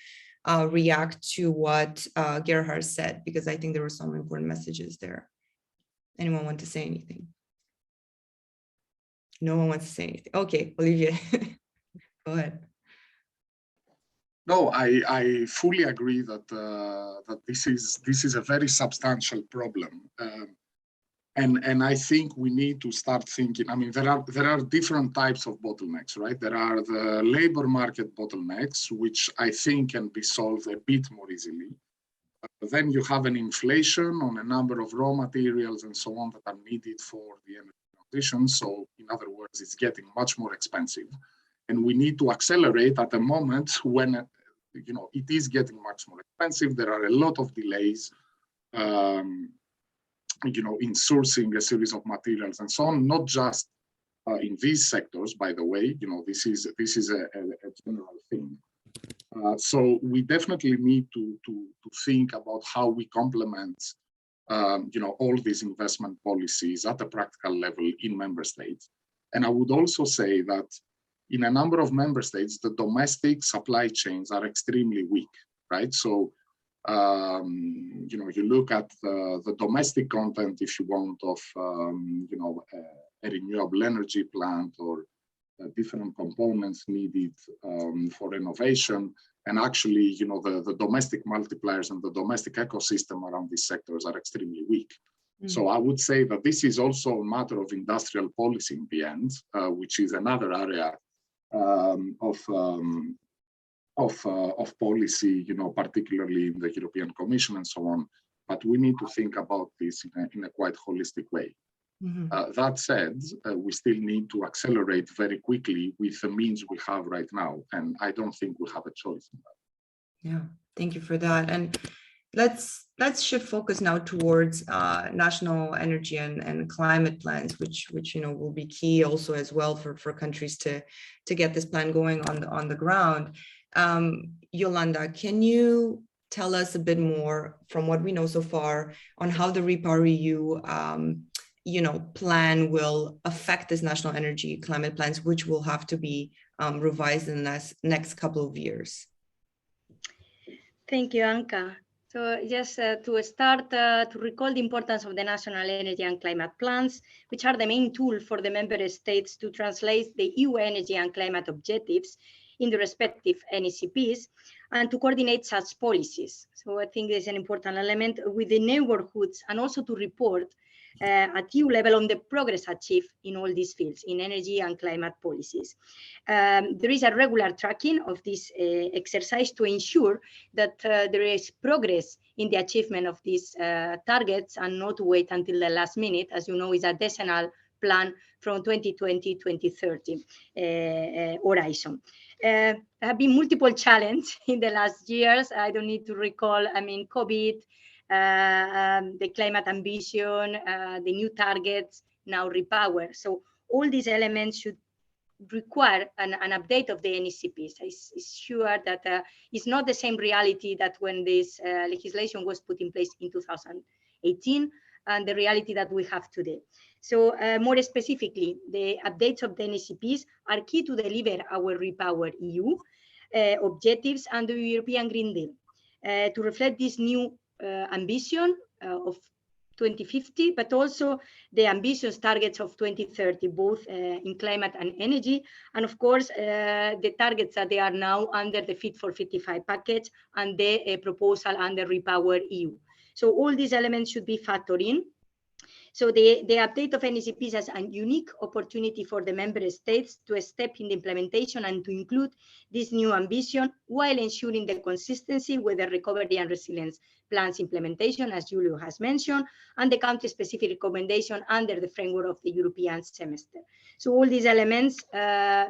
A: react to what Gerhard said? Because I think there were some important messages there. Anyone want to say anything? No one wants to say anything. Okay, Olivier, go ahead.
D: No, I fully agree that that this is a very substantial problem, and I think we need to start thinking. I mean, there are different types of bottlenecks, right? There are the labor market bottlenecks, which I think can be solved a bit more easily. Then you have an inflation on a number of raw materials and so on that are needed for the energy transition. So, in other words, it's getting much more expensive, and we need to accelerate at a moment when it is getting much more expensive. There are a lot of delays, in sourcing a series of materials and so on. Not just in these sectors, by the way. This is a general thing. So we definitely need to think about how we complement, all these investment policies at a practical level in member states. And I would also say that in a number of member states, the domestic supply chains are extremely weak, right? So, you look at the domestic content, if you want, of, a renewable energy plant or different components needed for renovation. And actually, the domestic multipliers and the domestic ecosystem around these sectors are extremely weak. So I would say that this is also a matter of industrial policy in the end, which is another area of of policy, particularly in the European Commission and so on. But we need to think about this in a quite holistic way. That said, we still need to accelerate very quickly with the means we have right now, and I don't think we have a choice in that.
A: Yeah, thank you for that. And let's shift focus now towards national energy and climate plans, which will be key also as well for countries to get this plan going on the ground. Yolanda, can you tell us a bit more from what we know so far on how the REPowerEU plan will affect this national energy climate plans, which will have to be revised in the next couple of years?
F: Thank you, Anca. So just to start, to recall the importance of the national energy and climate plans, which are the main tool for the member states to translate the EU energy and climate objectives in the respective NECPs and to coordinate such policies. So I think this is an important element with the neighborhoods and also to report at EU level on the progress achieved in all these fields, in energy and climate policies. There is a regular tracking of this exercise to ensure that there is progress in the achievement of these targets and not to wait until the last minute. As you know, is a decennial plan from 2020-2030 horizon. There have been multiple challenges in the last years. I don't need to recall, COVID, the climate ambition, the new targets, now REPower. So all these elements should require an update of the NECPs. It's sure that it's not the same reality that when this legislation was put in place in 2018 and the reality that we have today. So more specifically, the updates of the NECPs are key to deliver our REPowerEU objectives and the European Green Deal to reflect this new ambition of 2050, but also the ambitious targets of 2030, both in climate and energy, and of course the targets that they are now under the Fit for 55 package and the proposal under REPowerEU. So all these elements should be factored in. So the update of NECPs has a unique opportunity for the member states to step in the implementation and to include this new ambition while ensuring the consistency with the recovery and resilience plans implementation, as Giulio has mentioned, and the country-specific recommendation under the framework of the European semester. So all these elements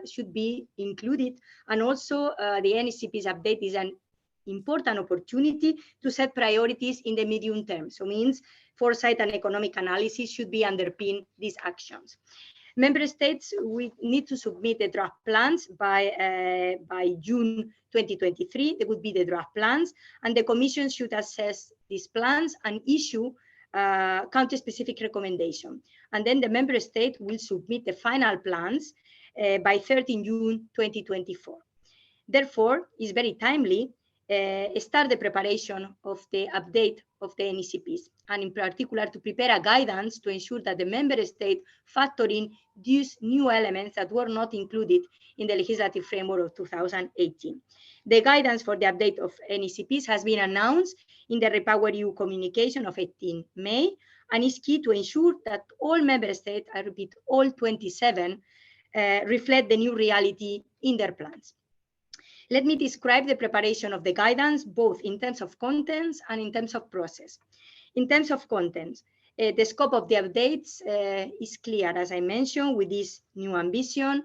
F: should be included, and also the NECPs update is an important opportunity to set priorities in the medium term. So means foresight and economic analysis should be underpin these actions. Member states, we need to submit the draft plans by June 2023. They would be the draft plans, and the Commission should assess these plans and issue country-specific recommendation. And then the member state will submit the final plans by 13 June 2024. Therefore, it's very timely start the preparation of the update of the NECPs, and in particular to prepare a guidance to ensure that the member state factor in these new elements that were not included in the legislative framework of 2018. The guidance for the update of NECPs has been announced in the REPowerEU communication of 18 May, and is key to ensure that all member states, I repeat, all 27, reflect the new reality in their plans. Let me describe the preparation of the guidance, both in terms of contents and in terms of process. In terms of contents, the scope of the updates is clear, as I mentioned, with this new ambition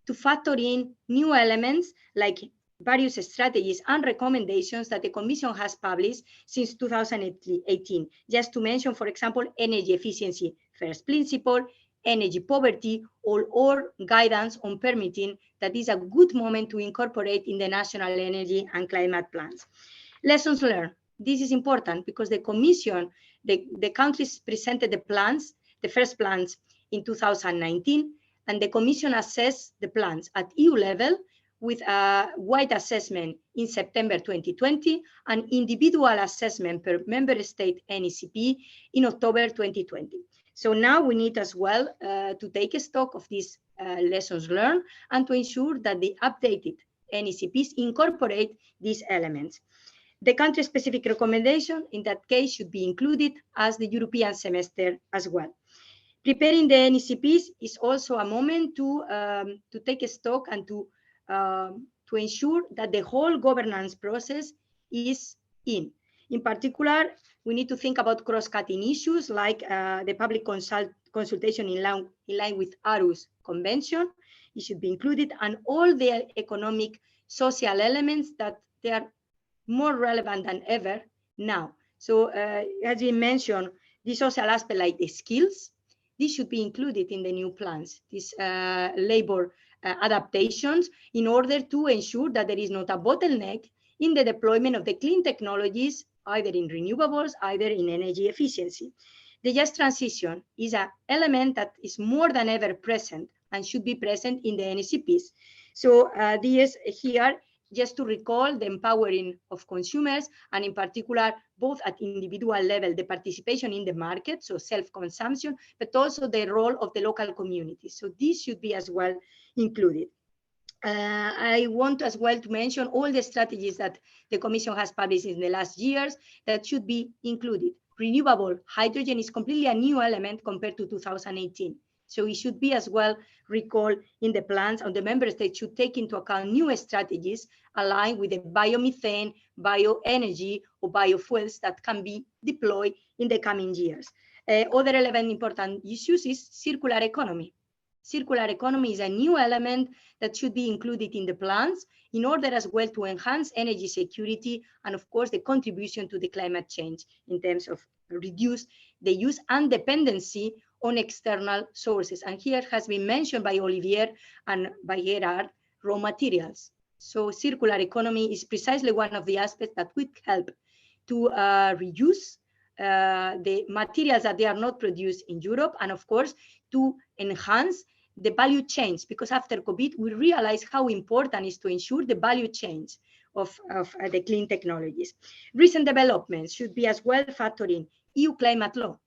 F: to factor in new elements like various strategies and recommendations that the Commission has published since 2018. Just to mention, for example, energy efficiency first principle, energy poverty, or guidance on permitting that is a good moment to incorporate in the national energy and climate plans. Lessons learned. This is important because the Commission, the countries presented the plans, the first plans in 2019, and the Commission assessed the plans at EU level with a wide assessment in September 2020 and individual assessment per member state NECP in October 2020. So now we need as well to take stock of these lessons learned and to ensure that the updated NECPs incorporate these elements. The country-specific recommendation in that case should be included as the European semester as well. Preparing the NECPs is also a moment to take stock and to to ensure that the whole governance process is in. In particular, we need to think about cross-cutting issues like the public consultation in line with Aarhus Convention. It should be included, and all the economic, social elements that they are more relevant than ever now. So as we mentioned, the social aspect like the skills, this should be included in the new plans, these labor adaptations, in order to ensure that there is not a bottleneck in the deployment of the clean technologies, either in renewables, either in energy efficiency. The just transition is an element that is more than ever present and should be present in the NCPs. So this here, just to recall the empowering of consumers, and in particular, both at individual level, the participation in the market, so self-consumption, but also the role of the local communities. So this should be as well included. I want as well to mention all the strategies that the Commission has published in the last years that should be included. Renewable hydrogen is completely a new element compared to 2018. So it should be as well recalled in the plans, and the member states should take into account new strategies aligned with the biomethane, bioenergy, or biofuels that can be deployed in the coming years. Other relevant important issues is circular economy. Circular economy is a new element that should be included in the plans in order as well to enhance energy security and, of course, the contribution to the climate change in terms of reduce the use and dependency on external sources. And here has been mentioned by Olivier and by Gerhard, raw materials. So circular economy is precisely one of the aspects that would help to reduce the materials that they are not produced in Europe, and of course, to enhance the value chains, because after COVID, we realize how important it is to ensure the value chains of the clean technologies. Recent developments should be as well factoring EU climate law.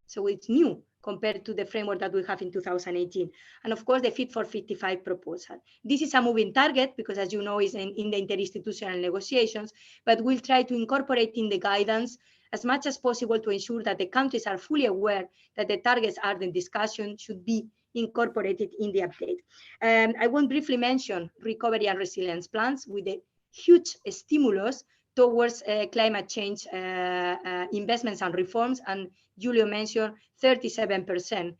F: So it's new compared to the framework that we have in 2018. And of course, the Fit for 55 proposal. This is a moving target because, as you know, is in the interinstitutional negotiations, but we'll try to incorporate in the guidance as much as possible to ensure that the countries are fully aware that the targets are in discussion should be incorporated in the update. I want briefly mention recovery and resilience plans with a huge stimulus towards climate change investments and reforms, and Giulio mentioned 37%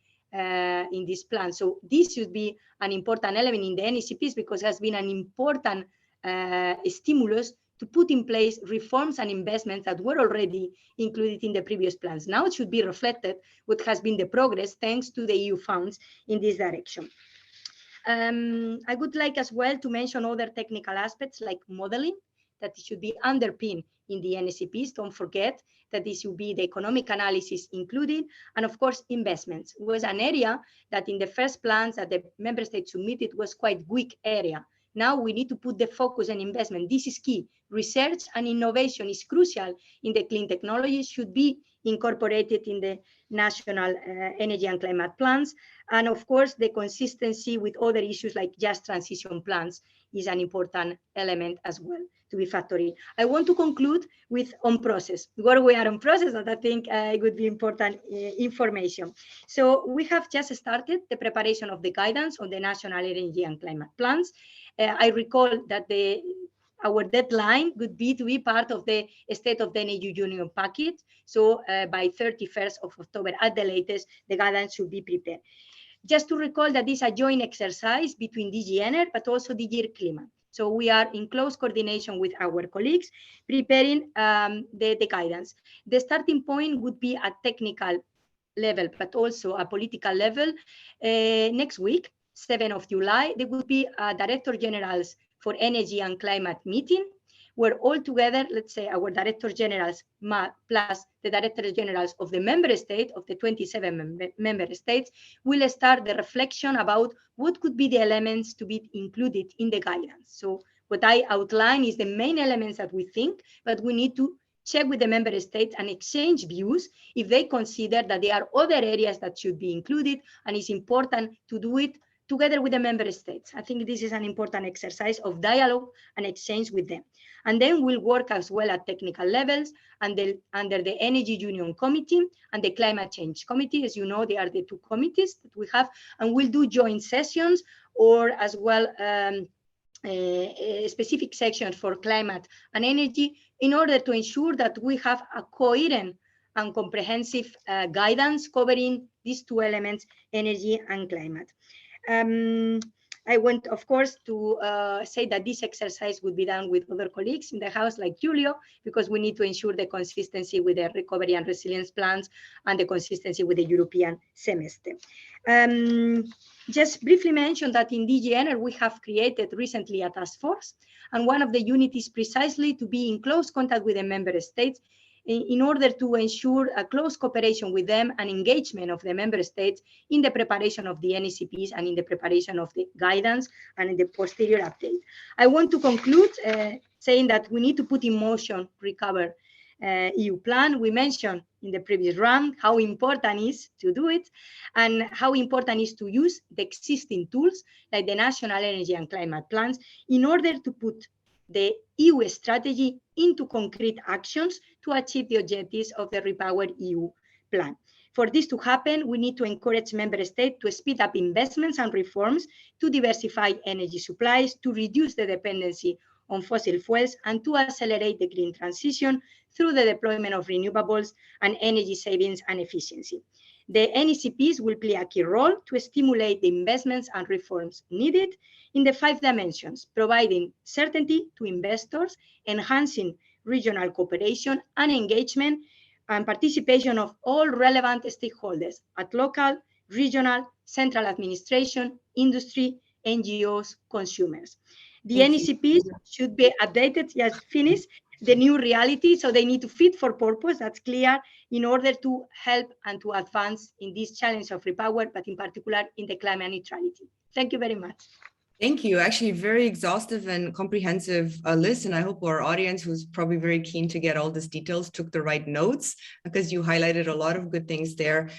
F: in this plan. So this should be an important element in the NECPs because it has been an important stimulus to put in place reforms and investments that were already included in the previous plans. Now it should be reflected what has been the progress thanks to the EU funds in this direction. I would like as well to mention other technical aspects like modeling, that it should be underpinned in the NECPs. Don't forget that this should be the economic analysis included, and of course, investments was an area that in the first plans that the member states submitted was quite weak area. Now we need to put the focus on investment. This is key. Research and innovation is crucial in the clean technology, should be incorporated in the national energy and climate plans. And of course, the consistency with other issues like just transition plans is an important element as well to be factored in. I want to conclude with on process, where we are on process, that I think would be important information. So we have just started the preparation of the guidance on the national energy and climate plans. I recall that our deadline would be to be part of the State of the Energy Union package. So by 31st of October at the latest, the guidance should be prepared. Just to recall that this is a joint exercise between DG ENER, but also DG Climate. So we are in close coordination with our colleagues preparing the guidance. The starting point would be a technical level, but also a political level. Next week, 7th of July, there will be a Director Generals for Energy and Climate meeting, where all together, let's say our Director Generals plus the Director Generals of the member state, of the 27 member states, will start the reflection about what could be the elements to be included in the guidance. So what I outline is the main elements that we think, but we need to check with the member states and exchange views if they consider that there are other areas that should be included, and it's important to do it together with the member states. I think this is an important exercise of dialogue and exchange with them. And then we'll work as well at technical levels and under the Energy Union Committee and the Climate Change Committee. As you know, they are the two committees that we have, and we'll do joint sessions or as well specific sections for climate and energy in order to ensure that we have a coherent and comprehensive guidance covering these two elements, energy and climate. I want, of course, to say that this exercise would be done with other colleagues in the House, like Giulio, because we need to ensure the consistency with the recovery and resilience plans and the consistency with the European semester. Just briefly mention that in DG ENER, we have created recently a task force, and one of the units is precisely to be in close contact with the member states in order to ensure a close cooperation with them and engagement of the member states in the preparation of the NECPs and in the preparation of the guidance and in the posterior update. I want to conclude saying that we need to put in motion REPowerEU plan. We mentioned in the previous round how important it is to do it and how important it is to use the existing tools like the national energy and climate plans in order to put the EU strategy into concrete actions to achieve the objectives of the REPowerEU plan. For this to happen, we need to encourage member states to speed up investments and reforms, to diversify energy supplies, to reduce the dependency on fossil fuels, and to accelerate the green transition through the deployment of renewables and energy savings and efficiency. The NECPs will play a key role to stimulate the investments and reforms needed in the 5 dimensions, providing certainty to investors, enhancing regional cooperation and engagement and participation of all relevant stakeholders at local, regional, central administration, industry, NGOs, consumers. The NECPs should be updated, just finished, the new reality, so they need to fit for purpose, that's clear, in order to help and to advance in this challenge of REPower, but in particular in the climate neutrality. Thank you very much.
A: Thank you. Actually, very exhaustive and comprehensive list. And I hope our audience, who's probably very keen to get all these details, took the right notes, because you highlighted a lot of good things there.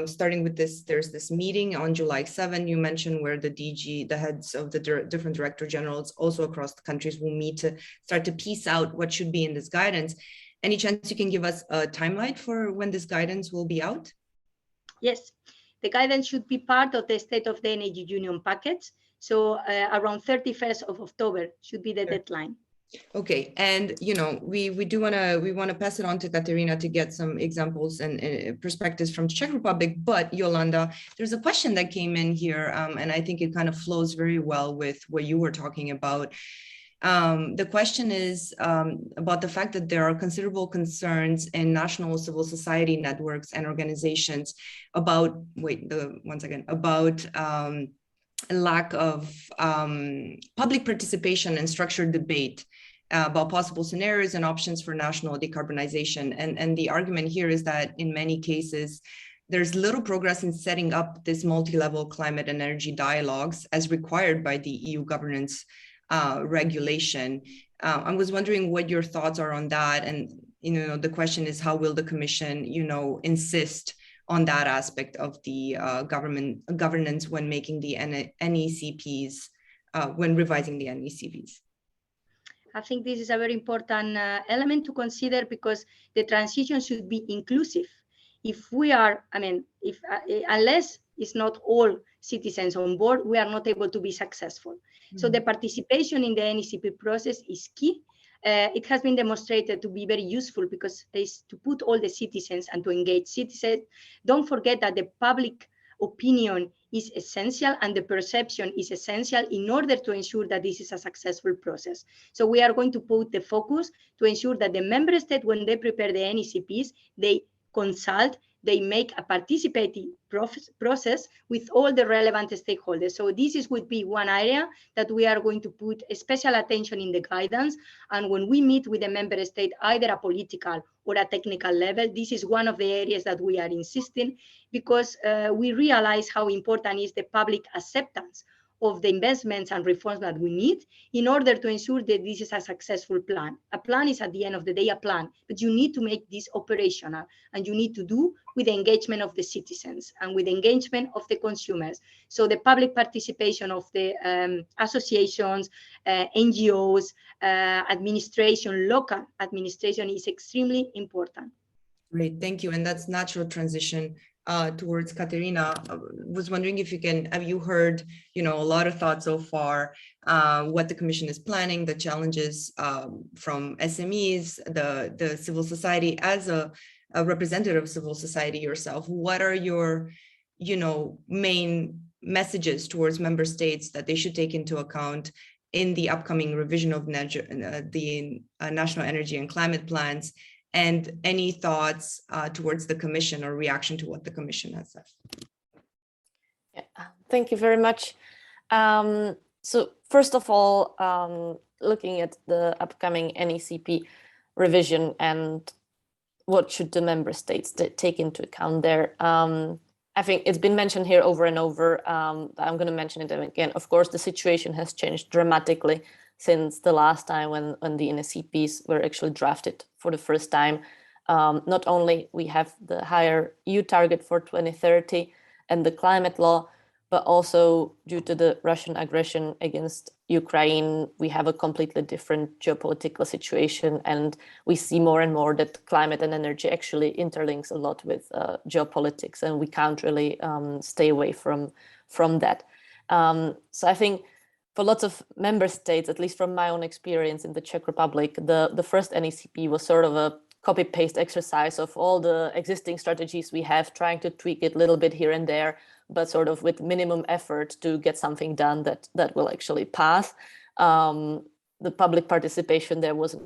A: Starting with this, there's this meeting on July 7, you mentioned, where the heads of the different director generals also across the countries will meet to start to piece out what should be in this guidance. Any chance you can give us a timeline for when this guidance will be out?
F: Yes, the guidance should be part of the State of the Energy Union package. So around 31st of October should be the deadline.
A: Okay, and we want to pass it on to Katerina to get some examples and perspectives from the Czech Republic. But Yolanda, there's a question that came in here, and I think it kind of flows very well with what you were talking about. The question is about the fact that there are considerable concerns in national civil society networks and organizations about a lack of public participation and structured debate about possible scenarios and options for national decarbonization. And the argument here is that in many cases, there's little progress in setting up this multi-level climate and energy dialogues as required by the EU governance regulation. I was wondering what your thoughts are on that. And the question is, how will the Commission, insist on that aspect of the governance when making the NECPs, when revising the NECPs?
F: I think this is a very important element to consider, because the transition should be inclusive. If we are, unless it's not all citizens on board, we are not able to be successful. Mm-hmm. So the participation in the NECP process is key. It has been demonstrated to be very useful because it's to put all the citizens and to engage citizens. Don't forget that the public opinion is essential and the perception is essential in order to ensure that this is a successful process. So we are going to put the focus to ensure that the member state, when they prepare the NECPs, they consult, they make a participative process with all the relevant stakeholders. So this would be one area that we are going to put special attention in the guidance. And when we meet with the member state, either a political or a technical level, this is one of the areas that we are insisting, because we realize how important is the public acceptance of the investments and reforms that we need in order to ensure that this is a successful plan. A plan is, at the end of the day, a plan, but you need to make this operational, and you need to do with the engagement of the citizens and with the engagement of the consumers. So the public participation of the associations, NGOs, administration, local administration is extremely important.
A: Great, thank you. And that's natural transition towards Katerina. Was wondering if have you heard, a lot of thoughts so far, what the Commission is planning, the challenges from SMEs, the civil society. As a representative of civil society yourself, what are your, main messages towards member states that they should take into account in the upcoming revision of the National Energy and Climate Plans, and any thoughts towards the Commission or reaction to what the Commission has said?
G: Yeah, thank you very much. So first of all, looking at the upcoming NECP revision and what should the member states take into account there. I think it's been mentioned here over and over. I'm going to mention it again. Of course, the situation has changed dramatically since the last time when the NECPs were actually drafted for the first time. Not only we have the higher EU target for 2030 and the climate law, but also due to the Russian aggression against Ukraine, we have a completely different geopolitical situation, and we see more and more that climate and energy actually interlinks a lot with geopolitics, and we can't really stay away from that. So I think for lots of member states, at least from my own experience in the Czech Republic, the first NECP was sort of a copy-paste exercise of all the existing strategies we have, trying to tweak it a little bit here and there, but sort of with minimum effort to get something done that will actually pass. The public participation there wasn't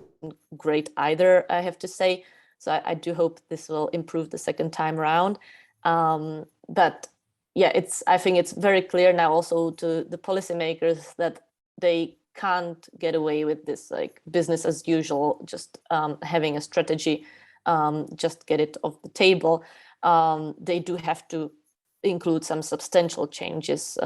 G: great either, I have to say. So I do hope this will improve the second time around. But yeah, I think it's very clear now also to the policymakers that they can't get away with this like business as usual, just having a strategy, just get it off the table. They do have to include some substantial changes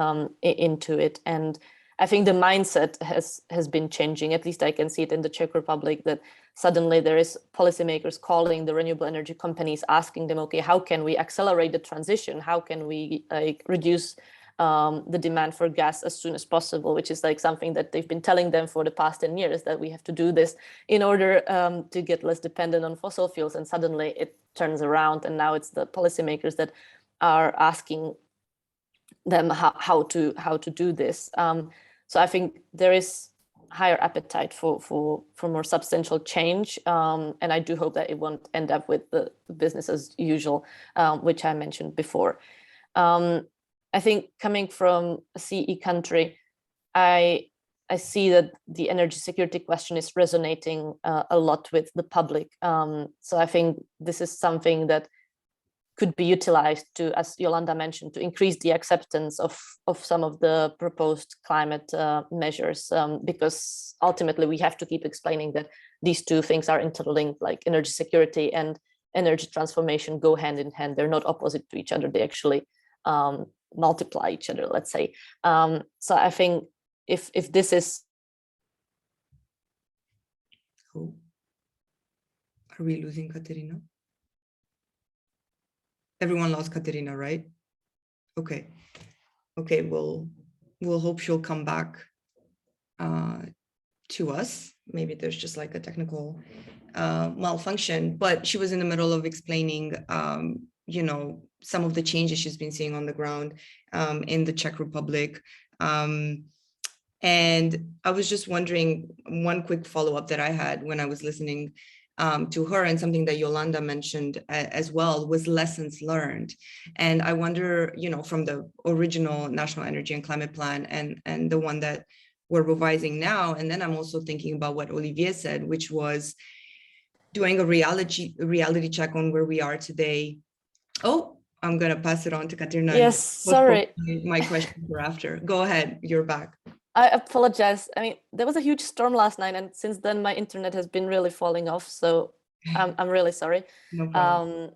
G: into it. And I think the mindset has been changing. At least I can see it in the Czech Republic, that suddenly there is policymakers calling the renewable energy companies, asking them, okay, how can we accelerate the transition? How can we reduce the demand for gas as soon as possible, which is like something that they've been telling them for the past 10 years, that we have to do this in order to get less dependent on fossil fuels. And suddenly it turns around, and now it's the policymakers that are asking them how to do this. So I think there is higher appetite for more substantial change, and I do hope that it won't end up with the business as usual, which I mentioned before. I think coming from a CE country, I see that the energy security question is resonating a lot with the public. So I think this is something that could be utilized to, as Yolanda mentioned, to increase the acceptance of some of the proposed climate measures, because ultimately we have to keep explaining that these two things are interlinked, like energy security and energy transformation go hand in hand. They're not opposite to each other. They actually multiply each other, let's say. So I think if this is...
A: Oh. Are we losing Katerina? Everyone lost Katerina, right? Okay. Okay, we'll hope she'll come back to us. Maybe there's just like a technical malfunction, but she was in the middle of explaining, some of the changes she's been seeing on the ground in the Czech Republic. And I was just wondering, one quick follow-up that I had when I was listening to her, and something that Yolanda mentioned as well, was lessons learned. And I wonder, from the original National Energy and Climate Plan and the one that we're revising now, and then I'm also thinking about what Olivier said, which was doing a reality check on where we are today. Oh, I'm going to pass it on to Katerina.
G: Yes, sorry.
A: My question for after. Go ahead, you're back.
G: I apologize. I mean, there was a huge storm last night, and since then my internet has been really falling off. So I'm really sorry.
A: No problem.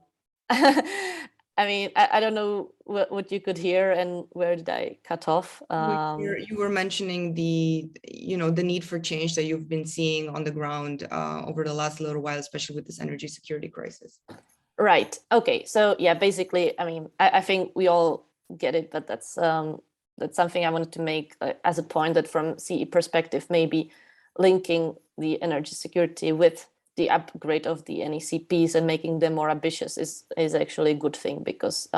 G: I mean, I don't know what you could hear and where did I cut off.
A: You were mentioning the need for change that you've been seeing on the ground over the last little while, especially with this energy security crisis.
G: Right. Okay. So yeah, basically, I mean, I think we all get it, but that's something I wanted to make as a point, that from CE perspective, maybe linking the energy security with the upgrade of the NECPs and making them more ambitious is actually a good thing, because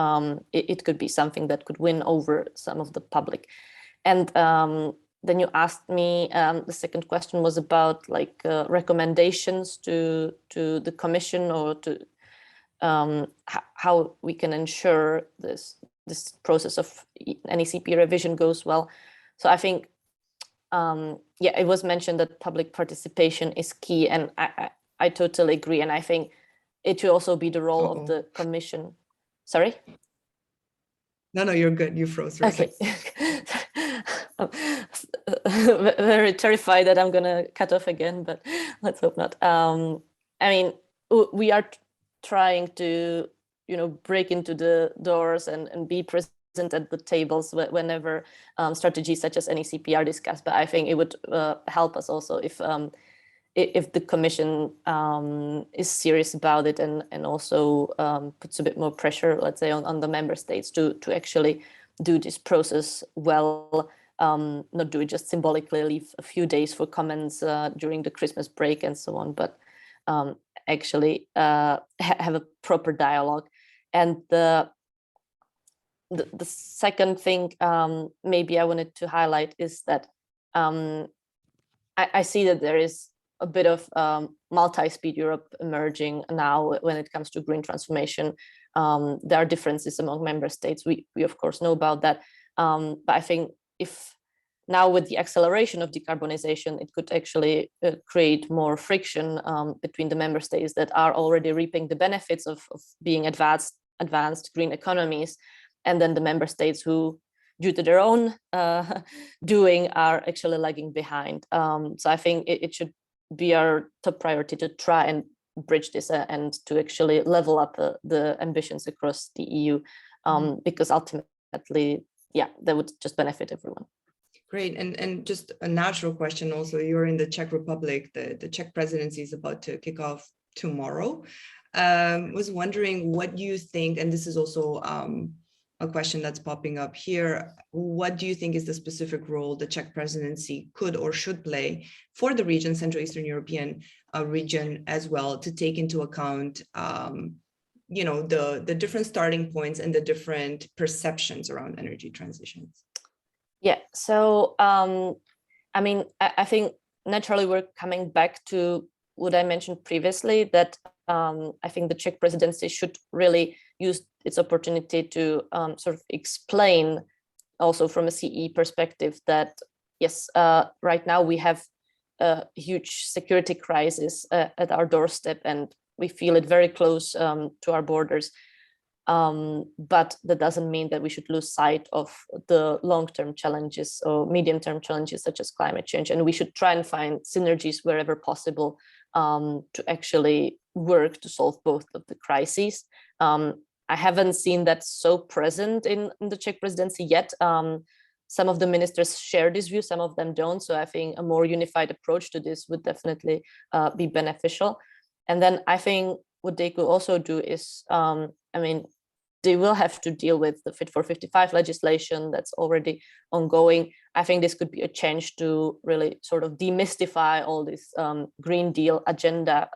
G: it could be something that could win over some of the public. And then you asked me, the second question was about like recommendations to the Commission, or to how we can ensure this process of NECP revision goes well. So I think, yeah, it was mentioned that public participation is key, and I totally agree. And I think it should also be the role of the Commission. Sorry?
A: No, you're good. You froze. Right?
G: Okay. I'm very terrified that I'm going to cut off again, but let's hope not. I mean, we are trying to, break into the doors and be present at the tables whenever strategies such as NECP are discussed. But I think it would help us also if the Commission is serious about it, and also puts a bit more pressure, let's say, on the member states to actually do this process well, not do it just symbolically, leave a few days for comments during the Christmas break and so on, but actually have a proper dialogue. And the second thing maybe I wanted to highlight is that I see that there is a bit of multi-speed Europe emerging now when it comes to green transformation. There are differences among member states. We of course know about that. But I think if now with the acceleration of decarbonization, it could actually create more friction between the member states that are already reaping the benefits of being advanced green economies, and then the member states who, due to their own doing, are actually lagging behind. So I think it should be our top priority to try and bridge this and to actually level up the ambitions across the EU, because ultimately, yeah, that would just benefit everyone.
A: Great. And just a natural question also, you're in the Czech Republic, the Czech presidency is about to kick off tomorrow. Was wondering what you think, and this is also a question that's popping up here. What do you think is the specific role the Czech presidency could or should play for the region, Central Eastern European region as well, to take into account, the different starting points and the different perceptions around energy transitions?
G: Yeah, so I mean, I think naturally we're coming back to what I mentioned previously, that I think the Czech presidency should really use its opportunity to sort of explain also from a CE perspective that, yes, right now we have a huge security crisis at our doorstep, and we feel it very close to our borders. But that doesn't mean that we should lose sight of the long-term challenges or medium-term challenges such as climate change. And we should try and find synergies wherever possible to actually work to solve both of the crises. I haven't seen that so present in the Czech presidency yet. Some of the ministers share this view, some of them don't. So I think a more unified approach to this would definitely be beneficial. And then I think what they could also do is, I mean, they will have to deal with the Fit for 55 legislation that's already ongoing. I think this could be a change to really sort of demystify all this Green Deal agenda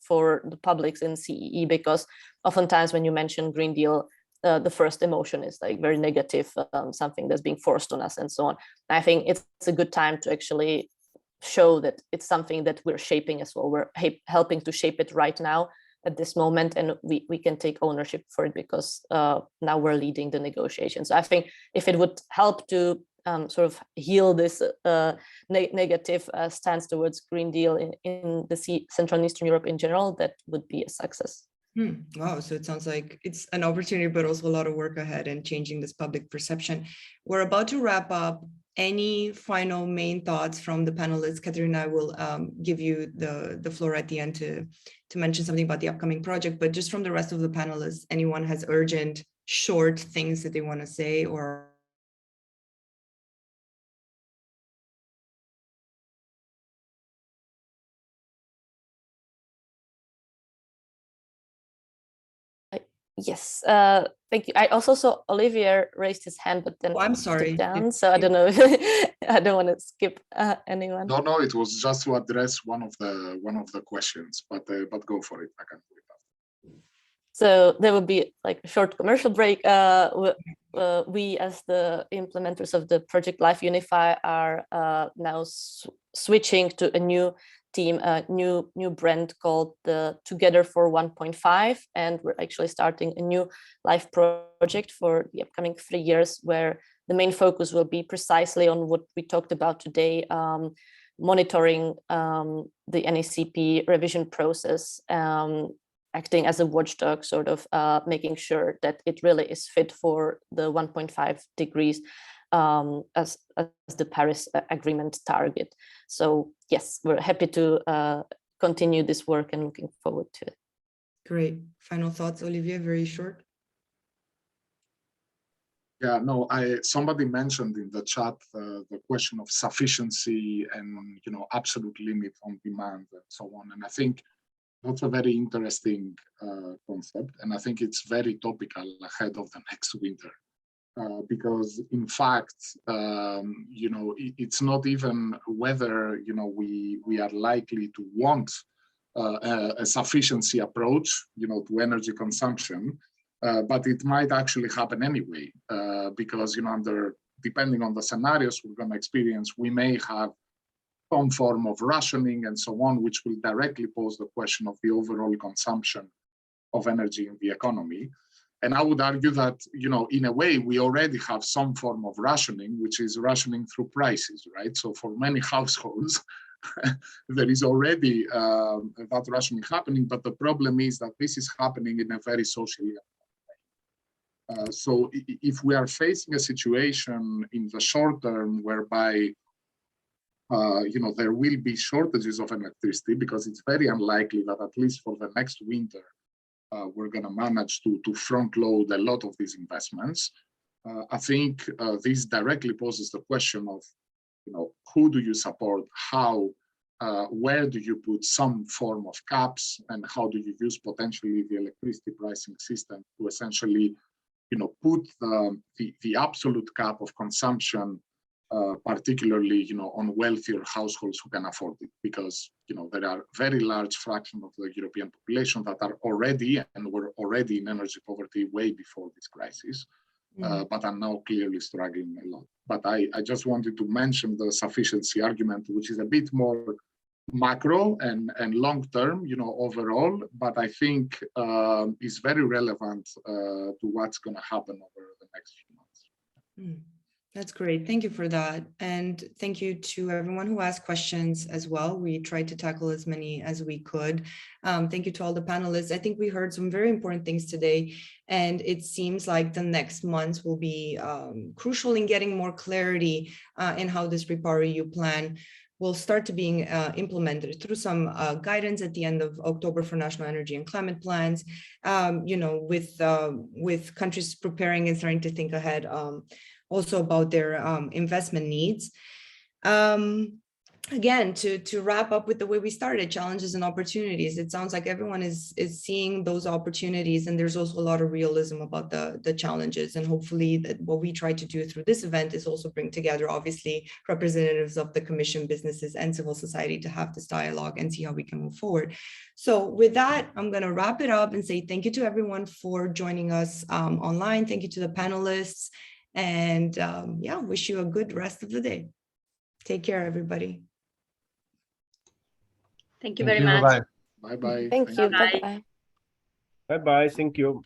G: for the publics in CEE, because oftentimes when you mention Green Deal, the first emotion is like very negative, something that's being forced on us and so on. I think it's a good time to actually show that it's something that we're shaping as well. We're helping to shape it right now at this moment, and we can take ownership for it, because now we're leading the negotiations. So I think if it would help to sort of heal this negative stance towards Green Deal in the Central and Eastern Europe in general, that would be a success.
A: Wow, so it sounds like it's an opportunity, but also a lot of work ahead in changing this public perception. We're about to wrap up. Any final main thoughts from the panelists? Katerina, I will give you the floor at the end to mention something about the upcoming project, but just from the rest of the panelists, anyone has urgent, short things that they want to say, or
G: Yes, thank you. I also saw Olivier raised his hand, but then
A: Oh, I'm
G: stepped
A: sorry.
G: down. So I don't know. I don't want to skip anyone.
D: No, it was just to address one of the questions, but go for it. I can do it after.
G: So there will be like a short commercial break. We, as the implementers of the project LIFE Unify, are now switching to a new team, a new brand called the Together for 1.5, and we're actually starting a new LIFE project for the upcoming 3 years, where the main focus will be precisely on what we talked about today, monitoring the NACP revision process, acting as a watchdog, sort of making sure that it really is fit for the 1.5 degrees as the Paris Agreement target. So yes, we're happy to continue this work and looking forward to it.
A: Great. Final thoughts, Olivier, very short.
D: Yeah, no, somebody mentioned in the chat the question of sufficiency and absolute limit on demand and so on. And I think that's a very interesting concept, and I think it's very topical ahead of the next winter. Because in fact, it's not even whether we are likely to want a sufficiency approach, to energy consumption, but it might actually happen anyway, because depending on the scenarios we're going to experience, we may have some form of rationing and so on, which will directly pose the question of the overall consumption of energy in the economy. And I would argue that, in a way, we already have some form of rationing, which is rationing through prices, right? So for many households, there is already that rationing happening, but the problem is that this is happening in a very socially way. So if we are facing a situation in the short term whereby there will be shortages of electricity, because it's very unlikely that at least for the next winter, we're going to manage to front load a lot of these investments. I think this directly poses the question of, who do you support, how, where do you put some form of caps, and how do you use potentially the electricity pricing system to essentially, put the absolute cap of consumption, particularly, on wealthier households who can afford it, because, there are very large fraction of the European population that are already and were already in energy poverty way before this crisis, but are now clearly struggling a lot. But I just wanted to mention the sufficiency argument, which is a bit more macro and long-term, overall, but I think is very relevant to what's going to happen over the next few months.
A: That's great. Thank you for that. And thank you to everyone who asked questions as well. We tried to tackle as many as we could. Thank you to all the panelists. I think we heard some very important things today, and it seems like the next months will be crucial in getting more clarity in how this REPowerEU plan will start to being implemented through some guidance at the end of October for national energy and climate plans, with countries preparing and starting to think ahead also about their investment needs. Again, to wrap up with the way we started, challenges and opportunities, it sounds like everyone is seeing those opportunities, and there's also a lot of realism about the challenges. And hopefully that what we try to do through this event is also bring together, obviously, representatives of the Commission, businesses, and civil society to have this dialogue and see how we can move forward. So with that, I'm going to wrap it up and say thank you to everyone for joining us online. Thank you to the panelists. And wish you a good rest of the day. Take care, everybody.
F: Thank you very much.
D: Bye-bye.
G: Thank you.
F: Bye-bye.
G: Bye-bye.
E: Bye-bye. Thank you.